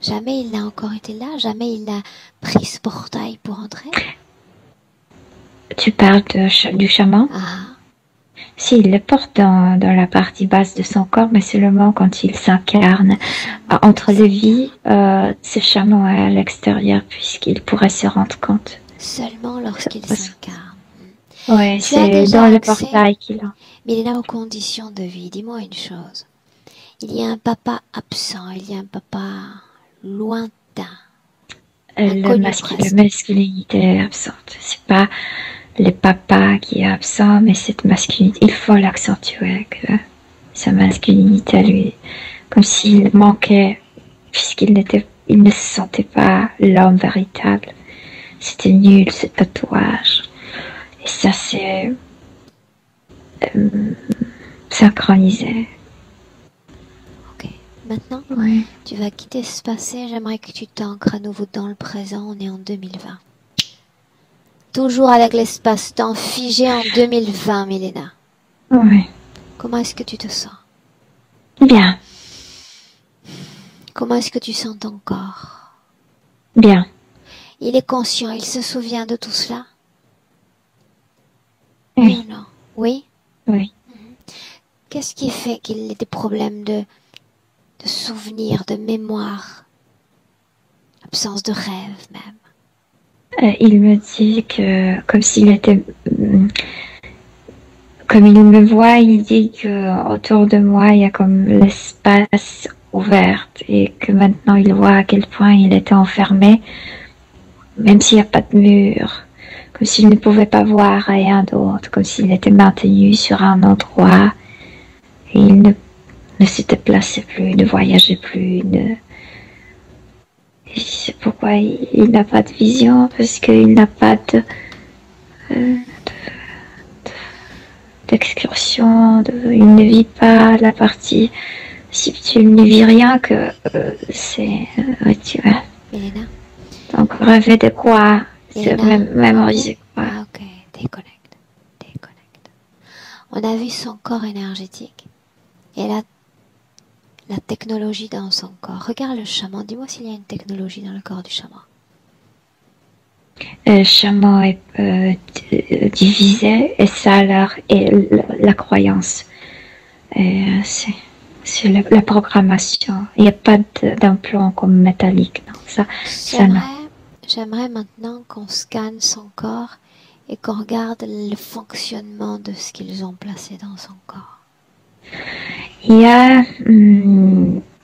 Jamais il n'a encore été là? Jamais il n'a pris ce portail pour entrer? Tu parles du chaman? Si, il le porte dans la partie basse de son corps, mais seulement quand il s'incarne. Entre les vies, ce chaman est à l'extérieur, puisqu'il pourrait se rendre compte. Seulement lorsqu'il s'incarne. Oui, c'est dans le portail qu'il a. Mais il est là aux conditions de vie. Dis-moi une chose. Il y a un papa absent, il y a un papa lointain. La masculinité est absente. C'est pas le papa qui est absent, mais cette masculinité, il faut l'accentuer, que sa masculinité à lui, comme s'il manquait, puisqu'il ne se sentait pas l'homme véritable. C'était nul, ce tatouage. Et ça, c'est synchronisé. Maintenant, tu vas quitter ce passé. J'aimerais que tu t'ancres à nouveau dans le présent. On est en 2020. Toujours avec l'espace-temps figé en 2020, Milena. Oui. Comment est-ce que tu te sens? Bien. Comment est-ce que tu sens ton corps? Bien. Il est conscient, il se souvient de tout cela? Oui. Non. Oui? Oui. Qu'est-ce qui fait qu'il ait des problèmes de souvenirs, de mémoire, absence de rêve même? Il me dit que, comme s'il était, comme il me voit, il dit que autour de moi il y a comme l'espace ouvert et que maintenant il voit à quel point il était enfermé, même s'il n'y a pas de mur, comme s'il ne pouvait pas voir rien d'autre, comme s'il était maintenu sur un endroit et il ne se déplaçait plus, ne voyageait plus. Et c'est pourquoi il n'a pas de vision, parce qu'il n'a pas d'excursion, il ne vit pas la partie subtile, il ne vit rien que c'est rituel. Milena? Donc rêver de quoi? C'est mémoriser quoi? Ah, ok, déconnecte. On a vu son corps énergétique et la technologie dans son corps. Regarde le chaman, dis-moi s'il y a une technologie dans le corps du chaman. Le chaman est divisé et ça alors est la croyance. C'est la programmation. Il n'y a pas d'implant comme métallique. Non, ça non. J'aimerais maintenant qu'on scanne son corps et qu'on regarde le fonctionnement de ce qu'ils ont placé dans son corps. Il y a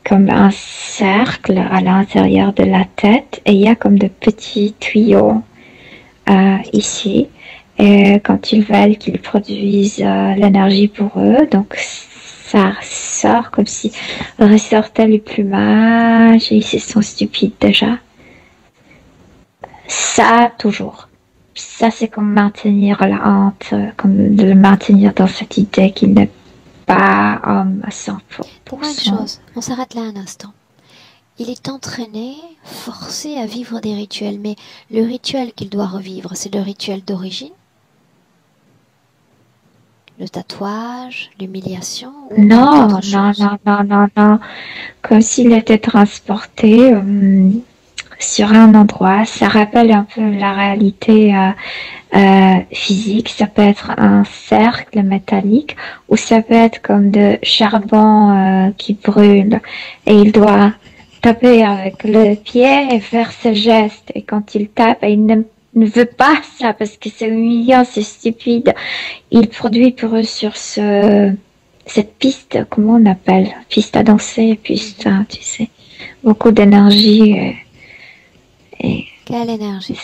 comme un cercle à l'intérieur de la tête et il y a comme de petits tuyaux ici. Et quand ils veulent qu'ils produisent l'énergie pour eux, donc ça sort comme si ressortait le plumage et ils se sont stupides déjà. Ça, toujours. Ça, c'est comme maintenir la honte, comme de le maintenir dans cette idée qu'il n'est pas homme à 100%. Dis-moi une chose, on s'arrête là un instant. Il est entraîné, forcé à vivre des rituels, mais le rituel qu'il doit revivre, c'est le rituel d'origine? Le tatouage, l'humiliation? Non. Comme s'il était transporté sur un endroit. Ça rappelle un peu la réalité physique. Ça peut être un cercle métallique ou ça peut être comme de charbon qui brûle. Et il doit taper avec le pied et faire ce geste. Et quand il tape, il ne veut pas ça parce que c'est humiliant, c'est stupide. Il produit pour eux sur cette piste, comment on appelle? Piste à danser, piste, tu sais, beaucoup d'énergie. Quelle énergie?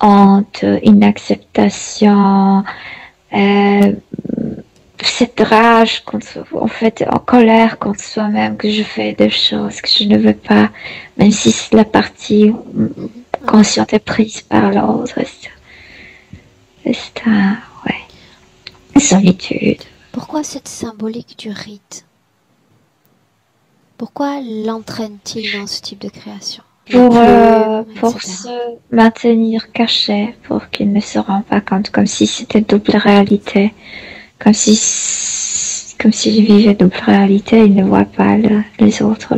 Honte, inacceptation, cette rage, en fait, en colère contre soi-même, que je fais des choses que je ne veux pas, même si la partie consciente est prise par l'autre. C'est une solitude. Pourquoi cette symbolique du rite? Pourquoi l'entraîne-t-il dans ce type de création? Pour se maintenir caché, pour qu'il ne se rende pas compte, comme si c'était double réalité. Comme s'il vivait double réalité, il ne voit pas les autres,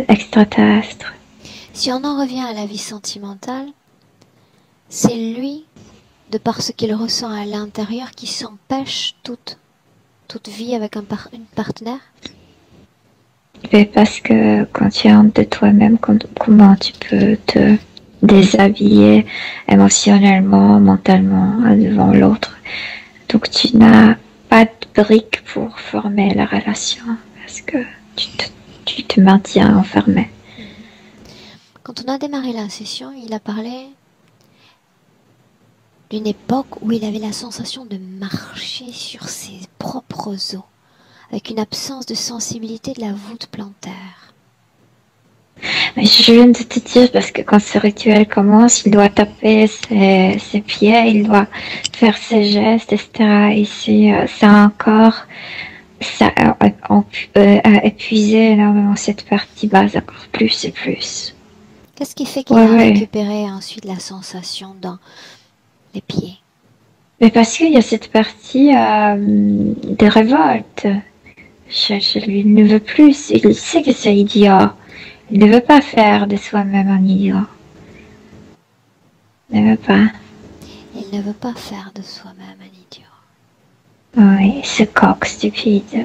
l'extraterrestre. Si on en revient à la vie sentimentale, c'est lui, de par ce qu'il ressent à l'intérieur, qui s'empêche toute vie avec une partenaire? Mais parce que quand tu es honte de toi-même, comment tu peux te déshabiller émotionnellement, mentalement devant l'autre? Donc tu n'as pas de briques pour former la relation parce que tu te maintiens enfermé. Quand on a démarré la session, il a parlé d'une époque où il avait la sensation de marcher sur ses propres os, avec une absence de sensibilité de la voûte plantaire. Mais je viens de te dire, parce que quand ce rituel commence, il doit taper ses pieds, il doit faire ses gestes, etc. Ici, ça a encore épuisé énormément cette partie basse, encore plus et plus. Qu'est-ce qui fait qu'il a récupéré ensuite la sensation dans les pieds? Mais parce qu'il y a cette partie de révolte. Lui, il ne veut plus, il sait que c'est idiot. Il ne veut pas faire de soi-même un idiot. Il ne veut pas. Il ne veut pas faire de soi-même un idiot. Oui, ce coq stupide.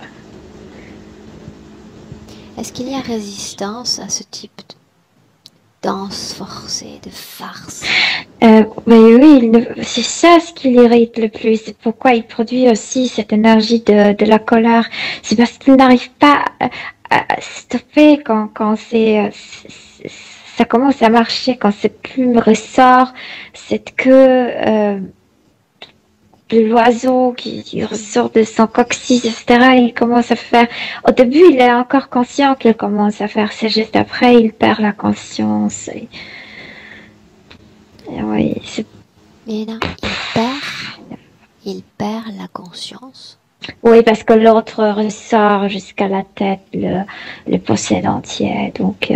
Est-ce qu'il y a résistance à ce type de danse forcée, de farce? Mais oui, c'est ça ce qui l'irrite le plus. C'est pourquoi il produit aussi cette énergie de la colère. C'est parce qu'il n'arrive pas à stopper quand ça commence à marcher, quand cette plume ressort, cette queue de l'oiseau qui ressort de son coccyx, etc., il commence à faire... Au début, il est encore conscient qu'il commence à faire ces gestes. Après, il perd la conscience. Oui, c'est... Milena, il perd la conscience. Oui, parce que l'autre ressort jusqu'à la tête, le possède entier. Donc,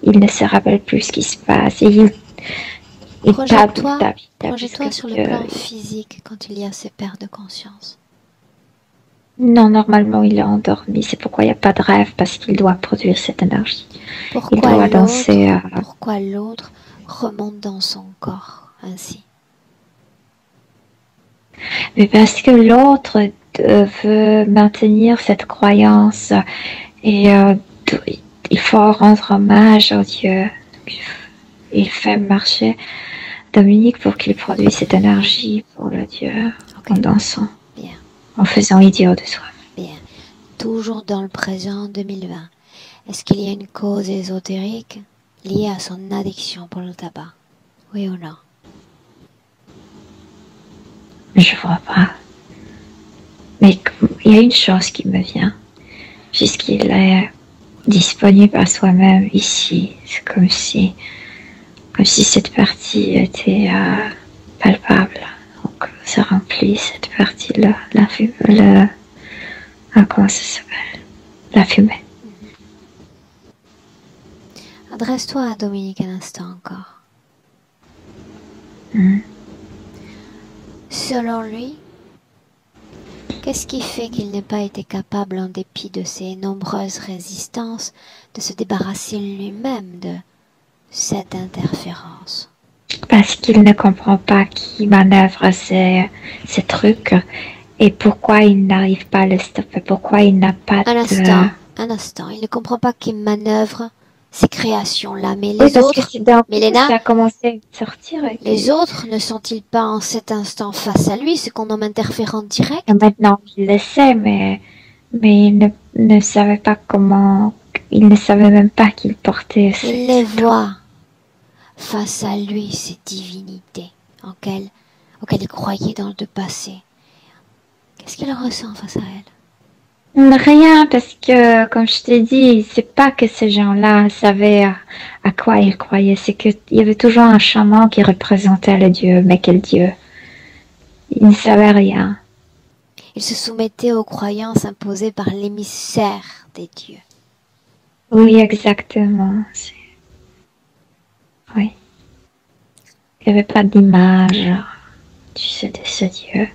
il ne se rappelle plus ce qui se passe. Et il projette-toi sur le plan physique quand il y a ces pertes de conscience. Non, normalement, il est endormi. C'est pourquoi il n'y a pas de rêve, parce qu'il doit produire cette énergie. Pourquoi il doit danser. Pourquoi l'autre remonte dans son corps ainsi? Mais parce que l'autre veut maintenir cette croyance et il faut rendre hommage au Dieu. Il fait marcher Dominique pour qu'il produise cette énergie pour le Dieu en dansant, en faisant idiot de soi. Bien. Toujours dans le présent 2020, est-ce qu'il y a une cause ésotérique liée à son addiction pour le tabac? Oui ou non? Je vois pas. Mais il y a une chose qui me vient. Puisqu'il est disponible à soi-même ici, c'est comme si cette partie était palpable. Donc ça remplit cette partie-là, la fumée, comment ça s'appelle? La fumée. Adresse-toi à Dominique un instant encore. Selon lui, qu'est-ce qui fait qu'il n'ait pas été capable, en dépit de ses nombreuses résistances, de se débarrasser lui-même de cette interférence? Parce qu'il ne comprend pas qui manœuvre ces trucs et pourquoi il n'arrive pas à le stopper, pourquoi il n'a pas Un instant, il ne comprend pas qui manœuvre ces créations-là, mais oui, les autres, Milena, ça a commencé à sortir. Les autres ne sont-ils pas en cet instant face à lui, ce qu'on nomme interférent direct? Maintenant, il le sait, mais il ne savait pas comment, il ne savait même pas qu'il portait. Il les voit face à lui, ces divinités auxquelles il croyait dans le passé. Qu'est-ce qu'il ressent face à elles? Rien, parce que, comme je t'ai dit, c'est pas que ces gens-là savaient à quoi ils croyaient, c'est qu'il y avait toujours un chaman qui représentait le dieu, mais quel dieu? Ils ne savaient rien. Il se soumettait aux croyances imposées par l'émissaire des dieux. Oui, exactement. Oui. Il n'y avait pas d'image, tu sais, de ce dieu.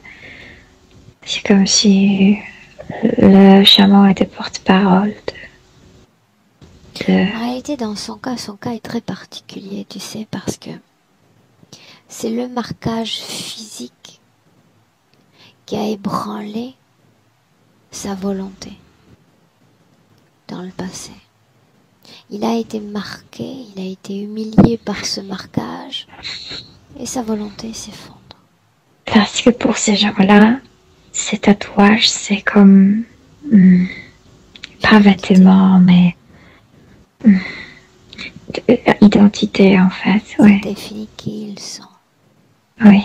C'est comme si le chaman était porte-parole En réalité, dans son cas est très particulier, tu sais, parce que c'est le marquage physique qui a ébranlé sa volonté dans le passé. Il a été marqué, il a été humilié par ce marquage et sa volonté s'effondre. Parce que pour ces gens-là, ces tatouages, c'est comme pas vêtements, mais identité en fait. Ça ouais. définit qui ils sont. Oui.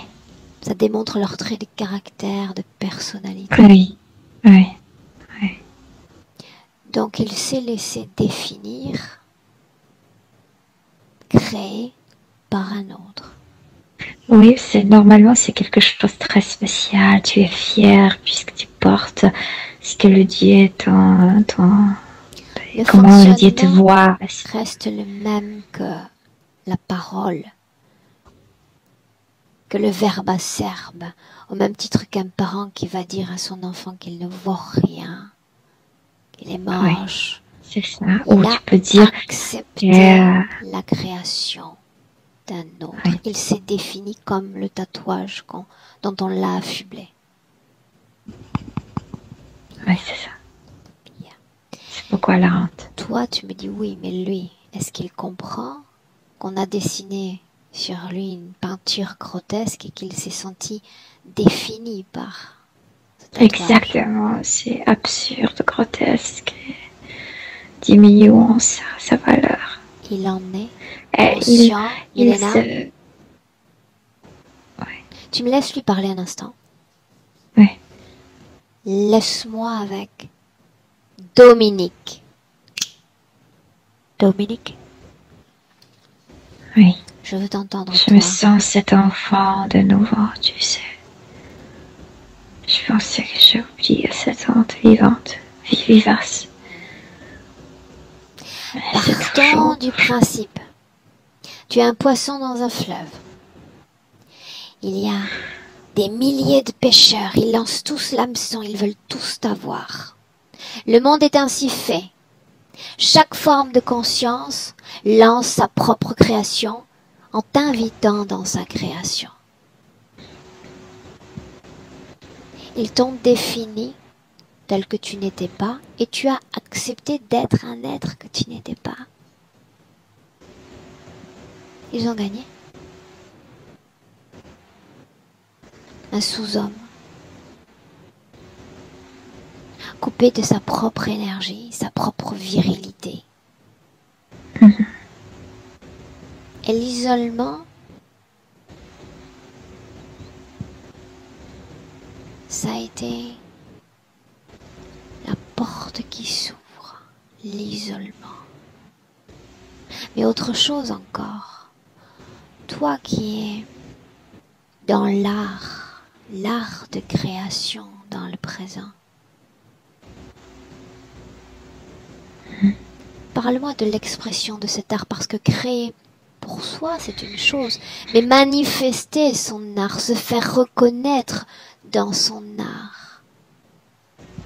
Ça démontre leurs traits de caractère, de personnalité. Oui. Oui. Oui. Donc il s'est laissé définir, créé par un autre. Oui, normalement c'est quelque chose de très spécial. Tu es fier puisque tu portes ce que le Dieu comment le Dieu te voit. Reste le même que la parole, que le verbe acerbe, au même titre qu'un parent qui va dire à son enfant qu'il ne vaut rien, qu'il est moche. Oui, c'est ça. Ou tu peux dire accepter la création d'un autre. Oui. Il s'est défini comme le tatouage dont on l'a affublé. Oui, c'est ça. C'est pourquoi la honte. Toi, tu me dis oui, mais lui, est-ce qu'il comprend qu'on a dessiné sur lui une peinture grotesque et qu'il s'est senti défini par ce tatouage? Exactement, c'est absurde, grotesque, diminuant sa valeur. Il en est il, conscient, il Milena. se... Tu me laisses lui parler un instant. Oui. Laisse-moi avec Dominique. Dominique, Oui. je veux t'entendre, Je toi. me sens cet enfant de nouveau, tu sais. Je pensais que j'ai oublié cette honte vivante, vivace. C'est Partons toujours... du principe. Tu es un poisson dans un fleuve. Il y a des milliers de pêcheurs. Ils lancent tous l'hameçon. Ils veulent tous t'avoir. Le monde est ainsi fait. Chaque forme de conscience lance sa propre création en t'invitant dans sa création. Ils t'ont défini tel que tu n'étais pas et tu as accepté d'être un être que tu n'étais pas. Ils ont gagné. Un sous-homme, coupé de sa propre énergie, sa propre virilité. Et l'isolement, ça a été la porte qui s'ouvre, l'isolement. Mais autre chose encore, toi qui es dans l'art de création dans le présent. Parle-moi de l'expression de cet art, parce que créer pour soi, c'est une chose, mais manifester son art, se faire reconnaître dans son art.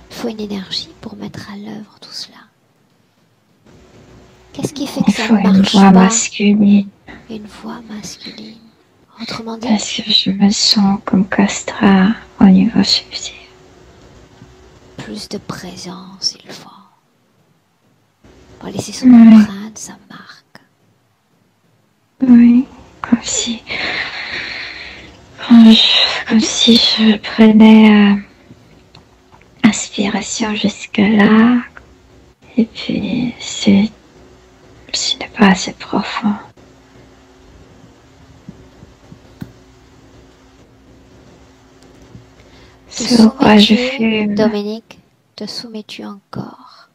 Il faut une énergie pour mettre à l'œuvre tout cela. Qu'est-ce qui fait que ça ne marche pas? Une voix masculine. Une voix masculine. Autrement dit, parce que je me sens comme castrat au niveau subtil. Plus de présence, il faut. Pour laisser son empreinte, sa marque. Oui, comme si je prenais inspiration jusque-là, et puis ce n'est pas assez profond. Sur quoi je fume. Dominique, te soumets-tu encore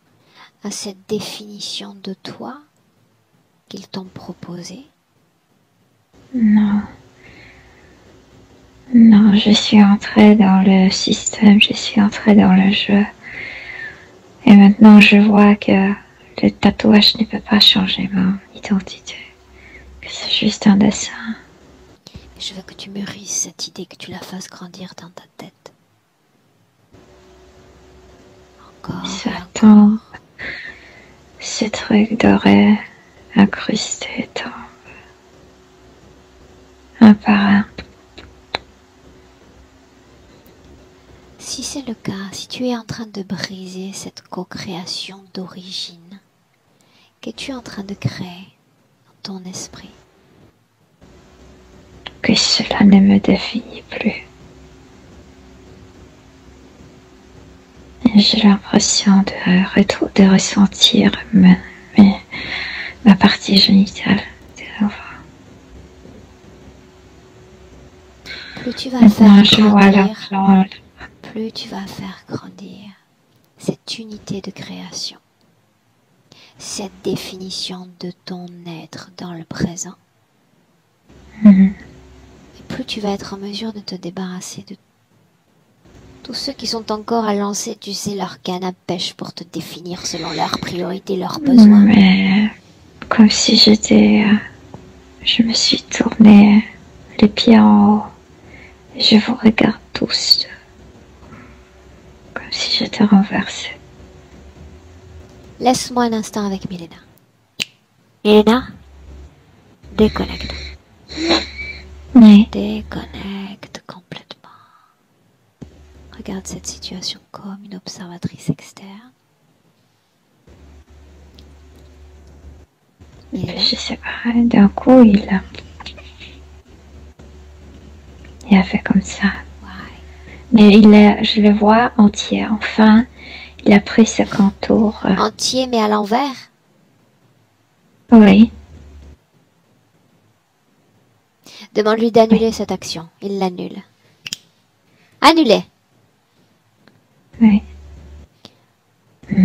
à cette définition de toi qu'ils t'ont proposée? Non. Non, je suis entrée dans le système, je suis entrée dans le jeu. Et maintenant, je vois que le tatouage ne peut pas changer mon identité. Que c'est juste un dessin. Je veux que tu mûrisses cette idée, que tu la fasses grandir dans ta tête. Encore. Certains, ces trucs dorés incrustés tombent. Un par un. Si c'est le cas, si tu es en train de briser cette co-création d'origine, qu'es-tu en train de créer dans ton esprit? Que cela ne me définit plus. J'ai l'impression de ressentir ma partie génitale de nouveau. Plus tu vas faire grandir, plus plus tu vas faire grandir cette unité de création, cette définition de ton être dans le présent. Et plus tu vas être en mesure de te débarrasser de tous ceux qui sont encore à lancer, tu sais, leur canne à pêche pour te définir selon leurs priorités, leurs besoins. Mais comme si je me suis tournée les pieds en haut. Et je vous regarde tous. Comme si j'étais renversée. Laisse-moi un instant avec Milena. Milena, déconnecte. Oui. Déconnecte complètement. Regarde cette situation comme une observatrice externe. Je sais pas, d'un coup il a fait comme ça. Ouais. Mais je le vois entier. Enfin, il a pris ce contour. Entier mais à l'envers? Oui. Demande-lui d'annuler cette action. Il l'annule. Annulé. Oui.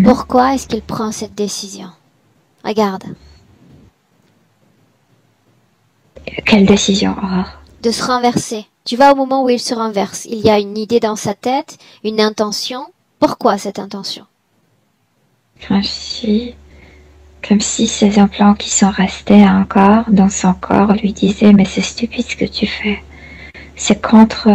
Pourquoi est-ce qu'il prend cette décision? Regarde. Quelle décision, Aurore? De se renverser. Tu vois, au moment où il se renverse, il y a une idée dans sa tête, une intention. Pourquoi cette intention? Comme si ces implants qui sont restés encore dans son corps lui disaient mais c'est stupide ce que tu fais. C'est contre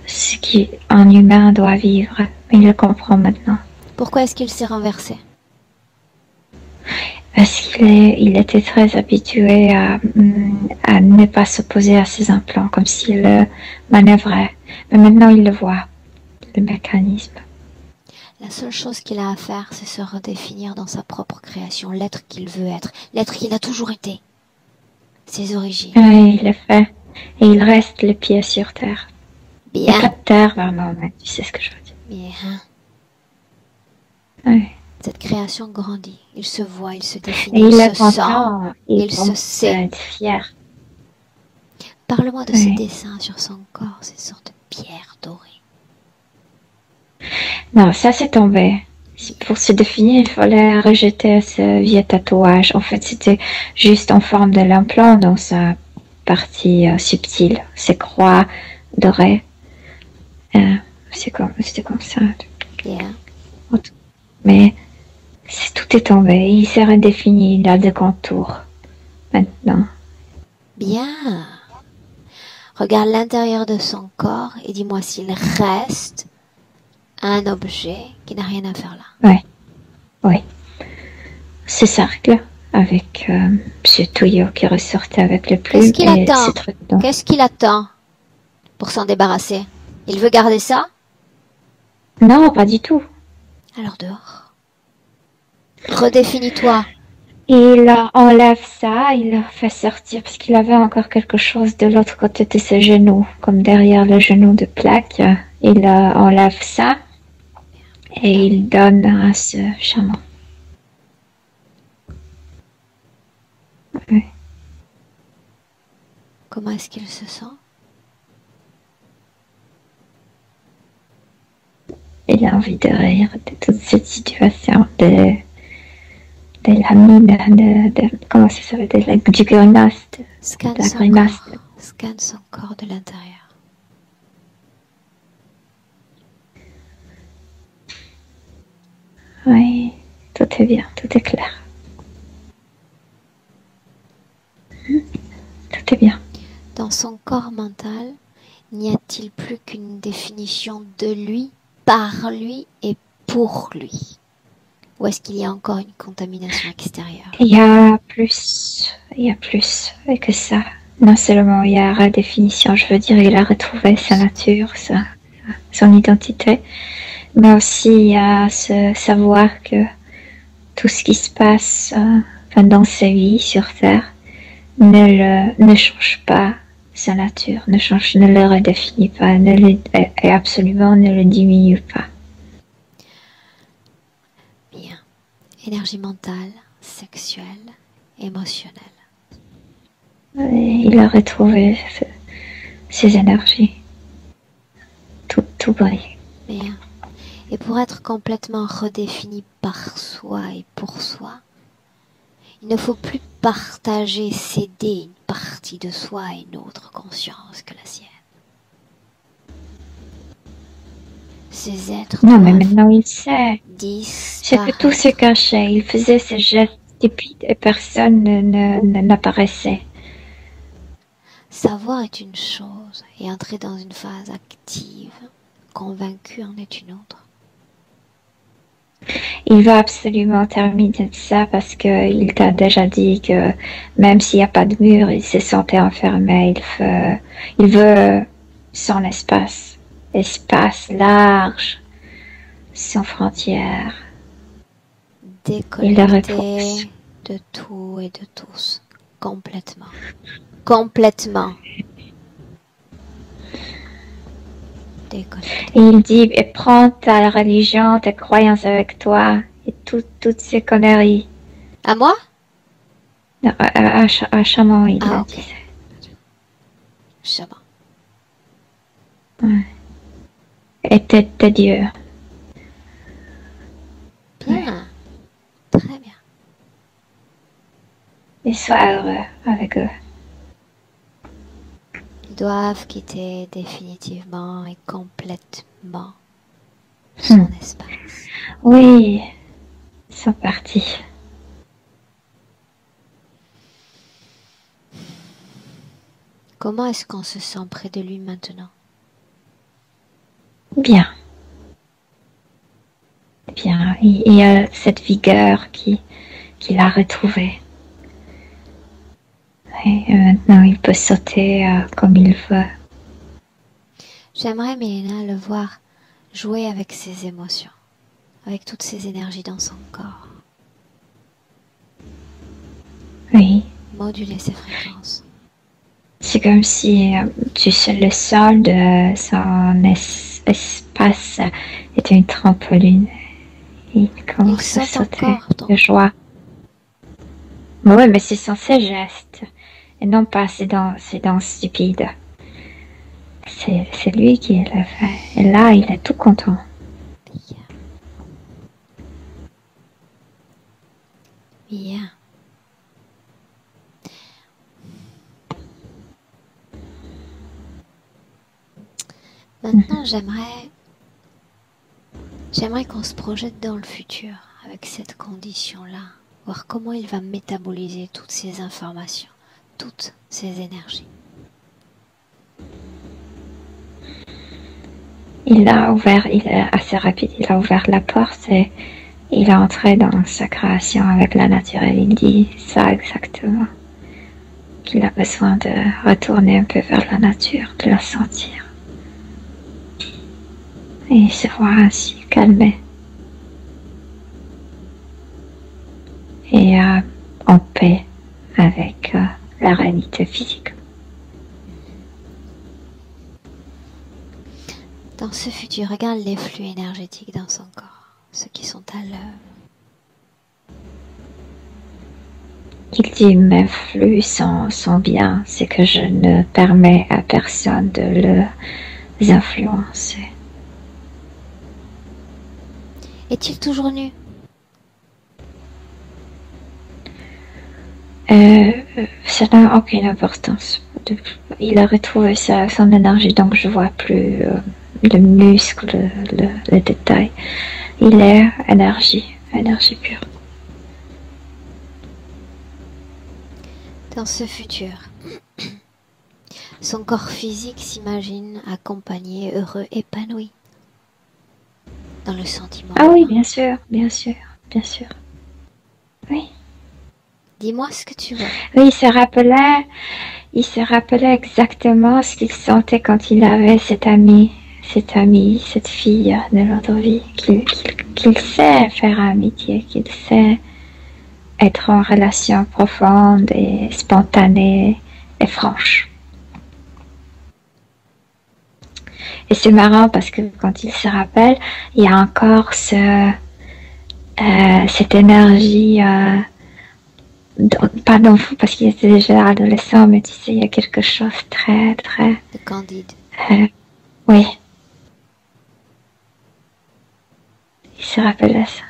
ce qu'un humain doit vivre. Il le comprend maintenant. Pourquoi est-ce qu'il s'est renversé? Parce qu'il était très habitué à ne pas s'opposer à ces implants, comme s'il manœuvrait. Mais maintenant il le voit, le mécanisme. La seule chose qu'il a à faire, c'est se redéfinir dans sa propre création, l'être qu'il veut être, l'être qu'il a toujours été. Ses origines. Oui, il le fait. Et il reste les pieds sur terre. Bien. Il n'y a pas de terre vraiment, mais tu sais ce que je veux dire. Bien. Oui. Cette création grandit. Il se voit, il se Et définit, il il est se sent, content, il se sait. être fier. Parle-moi de Oui. ce dessin sur son corps, ces sortes de pierres dorées. Non, ça c'est tombé. Pour se définir, il fallait rejeter ce vieux tatouage. En fait, c'était juste en forme de l'implant dans sa partie subtile. Ces croix dorées. C'était comme ça. Bien. Mais tout est tombé. Il s'est redéfini. Il a des contours. Maintenant. Bien. Regarde l'intérieur de son corps et dis-moi s'il reste un objet qui n'a rien à faire là. Oui. Ce cercle avec ce tuyau qui ressortait avec le plume. Qu'est-ce qu'il et attend? ces trucs dedans. Qu'est-ce qu'il attend pour s'en débarrasser? Il veut garder ça? Non, pas du tout. Alors dehors. Redéfinis-toi. Il enlève ça, il le fait sortir parce qu'il avait encore quelque chose de l'autre côté de ses genoux, comme derrière le genou de plaque. Il enlève ça et il donne à ce chaman. Oui. Comment est-ce qu'il se sent? Il a envie de rire de toute cette situation, de la mine, comment ça s'appelle, du grimace, Scanne de la son grimace. corps. Scanne son corps de l'intérieur. Oui, tout est bien, tout est clair. Tout est bien. Dans son corps mental, n'y a-t-il plus qu'une définition de lui, par lui et pour lui? Ou est-ce qu'il y a encore une contamination extérieure? Il y a plus que ça. Non seulement il y a redéfinition, je veux dire, il a retrouvé sa nature, son identité, mais aussi il y a ce savoir que tout ce qui se passe dans sa vie sur Terre ne change pas sa nature, ne le redéfinit pas, et absolument ne le diminue pas. Bien. Énergie mentale, sexuelle, émotionnelle. Et il a retrouvé ses énergies. Tout brille. Bien. Et pour être complètement redéfini par soi et pour soi, il ne faut plus partager, céder une partie de soi à une autre conscience que la sienne. Ces êtres Non, mais doivent maintenant il sait. C'est que disparaître. tout se cachait. Il faisait ses gestes stupides et personne n'apparaissait. Savoir est une chose et entrer dans une phase active, convaincu en est une autre. Il veut absolument terminer ça parce qu'il t'a déjà dit que même s'il n'y a pas de mur, il se sentait enfermé. Il veut son espace large, sans frontières. Déconnecté de tout et de tous. Complètement. Complètement. Déconnecté. Et il dit, et prends ta religion, tes croyances avec toi, et toutes ces conneries. À moi? Non, à chaman, il Ah, a ok. dit ça. Chaman. Ouais. Et tête de Dieu. Bien. Très bien. Et sois heureux avec eux. Ils doivent quitter définitivement et complètement son espace. Oui, ils sont partis. Comment est-ce qu'on se sent près de lui maintenant? Bien. Bien. Il y a cette vigueur qu'il a retrouvée. Et maintenant, il peut sauter comme il veut. J'aimerais, Milena, le voir jouer avec ses émotions, avec toutes ses énergies dans son corps. Oui. Moduler ses fréquences. C'est comme si le sol de son espace était une trampoline. Il commence à sauter de joie. Oui, mais c'est sans ses gestes. Et non pas ses dents stupides. C'est lui qui l'a fait. Et là, il est tout content. Bien. Maintenant, j'aimerais qu'on se projette dans le futur avec cette condition-là, voir comment il va métaboliser toutes ces informations, toutes ces énergies. Il est assez rapide, il a ouvert la porte et il est entré dans sa création avec la nature et il dit ça exactement. Qu'il a besoin de retourner un peu vers la nature, de la sentir. Et se voir ainsi calmé. Et en paix avec la réalité physique. Dans ce futur, regarde les flux énergétiques dans son corps, ceux qui sont à l'œuvre. Il dit mes flux sont bien, c'est que je ne permets à personne de les influencer. Est-il toujours nu? Ça n'a aucune importance. Il a retrouvé son énergie, donc je vois plus le muscle, le détail. Il est énergie pure. Dans ce futur, son corps physique s'imagine accompagné, heureux, épanoui. Dans le sentiment. Ah oui, bien sûr. Oui. Dis-moi ce que tu veux. Oui, il se rappelait exactement ce qu'il sentait quand il avait cette amie, cette fille de l'autre vie, qu'il sait faire amitié, qu'il sait être en relation profonde et spontanée et franche. Et c'est marrant parce que quand il se rappelle, il y a encore cette énergie, pas d'enfant parce qu'il était déjà adolescent, mais tu sais, il y a quelque chose très... De candide. Oui. Il se rappelle de ça.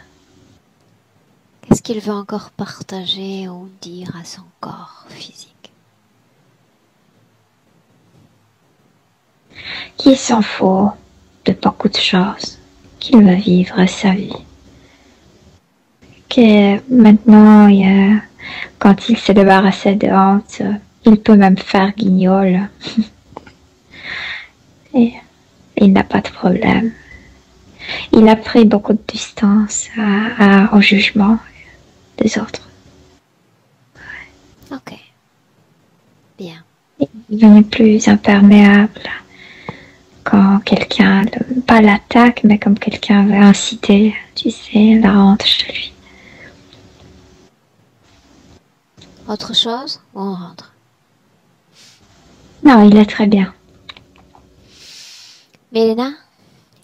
Qu'est-ce qu'il veut encore partager ou dire à son corps physique? Qu'il s'en fout de beaucoup de choses, qu'il va vivre sa vie. Que maintenant, quand il s'est débarrassé de honte, il peut même faire guignol. Et il n'a pas de problème. Il a pris beaucoup de distance au jugement des autres. Ok. Bien. Il est plus imperméable quand quelqu'un, pas l'attaque, mais comme quelqu'un veut inciter, tu sais, la honte chez lui. Autre chose ou on rentre? Non, il est très bien. Milena,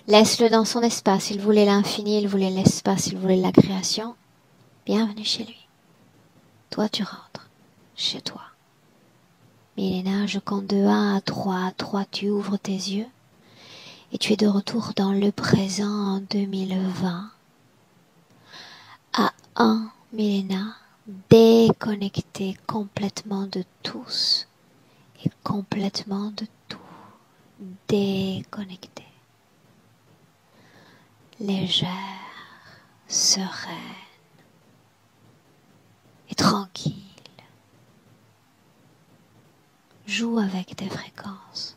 laisse-le dans son espace. Il voulait l'infini, il voulait l'espace, il voulait la création. Bienvenue chez lui. Toi, tu rentres chez toi. Milena, je compte de 1 à 3. À 3, tu ouvres tes yeux et tu es de retour dans le présent en 2020. À 1, Milena, déconnectée complètement de tous et complètement de tout. Déconnectée. Légère, sereine et tranquille. Joue avec tes fréquences.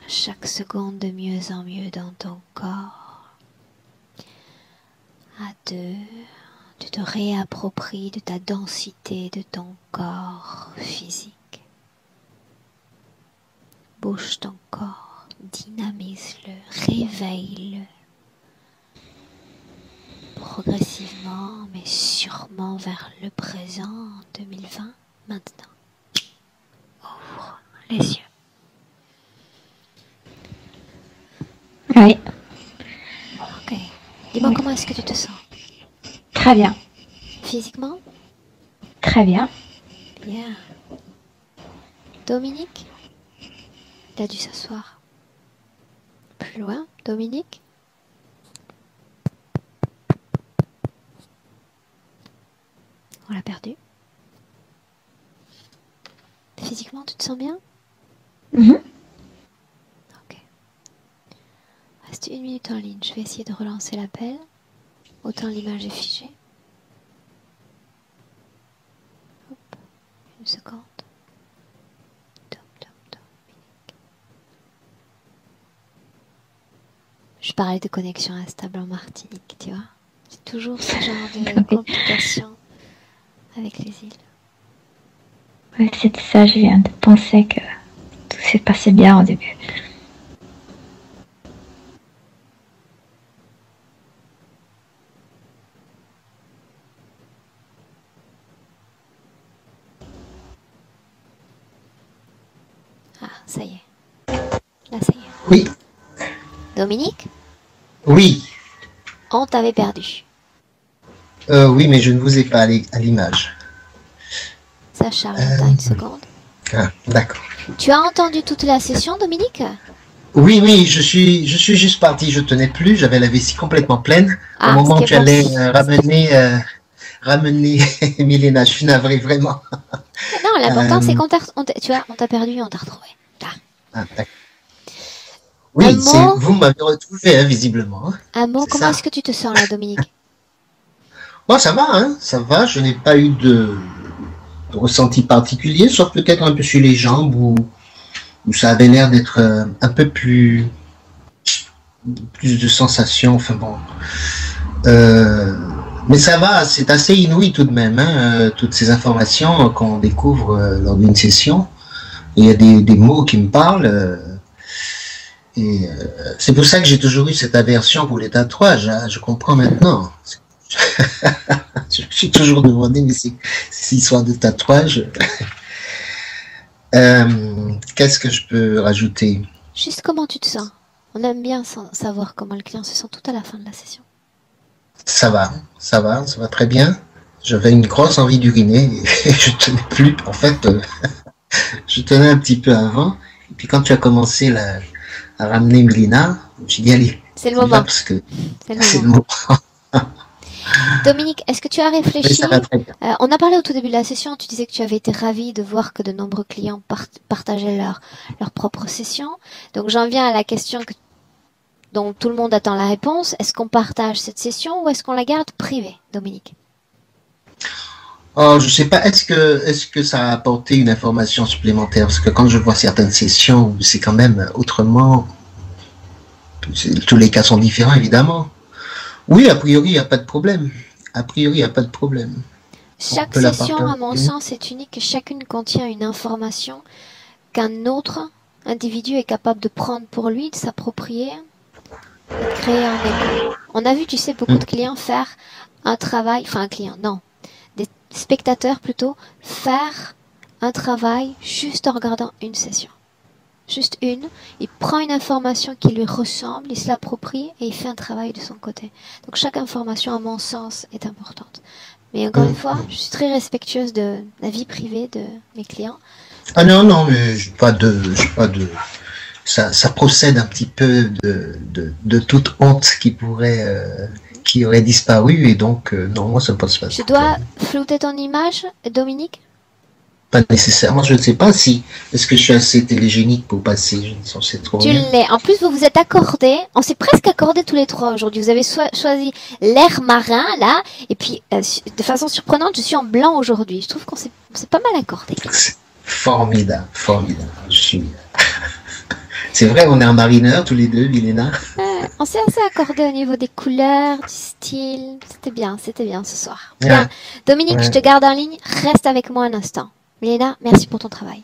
Chaque seconde de mieux en mieux dans ton corps. À 2, tu te réappropries de ta densité de ton corps physique. Bouge ton corps, dynamise-le, réveille-le. Progressivement, mais sûrement vers le présent 2020, maintenant. Ouvre les yeux. Oui, Ok. Dis-moi comment est-ce que tu te sens? très bien, Physiquement? très bien. Bien. Dominique? Il a dû s'asseoir. Plus loin, Dominique? On l'a perdu. Physiquement, tu te sens bien? Mhm. Ok. Reste 1 minute en ligne. Je vais essayer de relancer l'appel. Autant l'image est figée. Hop. 1 seconde. Top, top, top. Je parlais de connexion instable en Martinique, tu vois. C'est toujours ce genre de complications avec les îles. Ouais, c'est ça, je viens de penser que tout s'est passé bien au début. Ah, ça y est. Là, ça y est. Oui, Dominique, oui, on t'avait perdu. oui, mais je ne vous ai pas à l'image. Ça charge, attends 1 seconde. Ah, d'accord. Tu as entendu toute la session, Dominique? Oui, oui, je suis juste parti, je tenais plus, j'avais la vessie complètement pleine. Au Ah, moment ce où qui tu est bon. allais ramener Milena, je suis navré, vraiment. Non, l'important, c'est Euh, qu'on on t'a perdu et on t'a retrouvé. Là. ah, d'accord. Oui, Un mot, vous m'avez retrouvé, hein, visiblement. Hein. un mot, C'est comment ça. est-ce que tu te sens là, Dominique? Bon, ça va, hein, ça va, je n'ai pas eu de ressenti particulier, sauf peut-être un peu sur les jambes où ça avait l'air d'être un peu plus de sensations, enfin bon. Mais ça va, c'est assez inouï tout de même, hein, toutes ces informations qu'on découvre lors d'une session. Il y a des mots qui me parlent, et c'est pour ça que j'ai toujours eu cette aversion pour les tatouages, hein, je comprends maintenant. Je me suis toujours demandé, mais c'est cette histoire de tatouage. Qu'est-ce que je peux rajouter? Juste comment tu te sens? On aime bien savoir comment le client se sent tout à la fin de la session. Ça va très bien. J'avais une grosse envie d'uriner et je tenais plus. En fait, je tenais un petit peu avant. Et puis quand tu as commencé à ramener Milena, je me suis dit, allez, C'est le on y va moment. parce que C'est c'est le le moment. moment. Dominique, est-ce que tu as Mais réfléchi? ça va très bien. On a parlé au tout début de la session, tu disais que tu avais été ravi de voir que de nombreux clients partageaient leur propre session. Donc j'en viens à la question dont tout le monde attend la réponse. Est-ce qu'on partage cette session ou est-ce qu'on la garde privée, Dominique? Oh, je sais pas, est-ce que ça a apporté une information supplémentaire? Parce que quand je vois certaines sessions où c'est quand même autrement, tous les cas sont différents, évidemment. Oui, a priori, il n'y a pas de problème. A priori, il n'y a pas de problème. Chaque peut la session, à partager. mon sens, est unique et chacune contient une information qu'un autre individu est capable de prendre pour lui, de s'approprier et de créer un écho. On a vu, tu sais, beaucoup de clients faire un travail, enfin un client, non, des spectateurs plutôt, faire un travail juste en regardant une session. Juste une, il prend une information qui lui ressemble, il se l'approprie et il fait un travail de son côté. Donc chaque information, à mon sens, est importante. Mais encore une fois, je suis très respectueuse de la vie privée de mes clients. Ah non, non, mais j'ai pas de, ça procède un petit peu de toute honte qui aurait disparu, et donc, non, moi, ça me pose pas de Je problème. dois flouter ton image, Dominique? Pas nécessairement, je ne sais pas si, est-ce que je suis assez télégénique pour passer, je ne sais trop Tu rien. l'es. En plus, vous vous êtes accordés. On s'est presque accordés tous les trois aujourd'hui. Vous avez choisi l'air marin, là. Et puis, de façon surprenante, je suis en blanc aujourd'hui. Je trouve qu'on s'est pas mal accordés. C'est formidable, formidable. C'est vrai, on est un marineur tous les deux, Milena. On s'est assez accordés au niveau des couleurs, du style. C'était bien ce soir. Ouais. Bien. Dominique, Ouais. je te garde en ligne. Reste avec moi un instant. Milena, merci pour ton travail.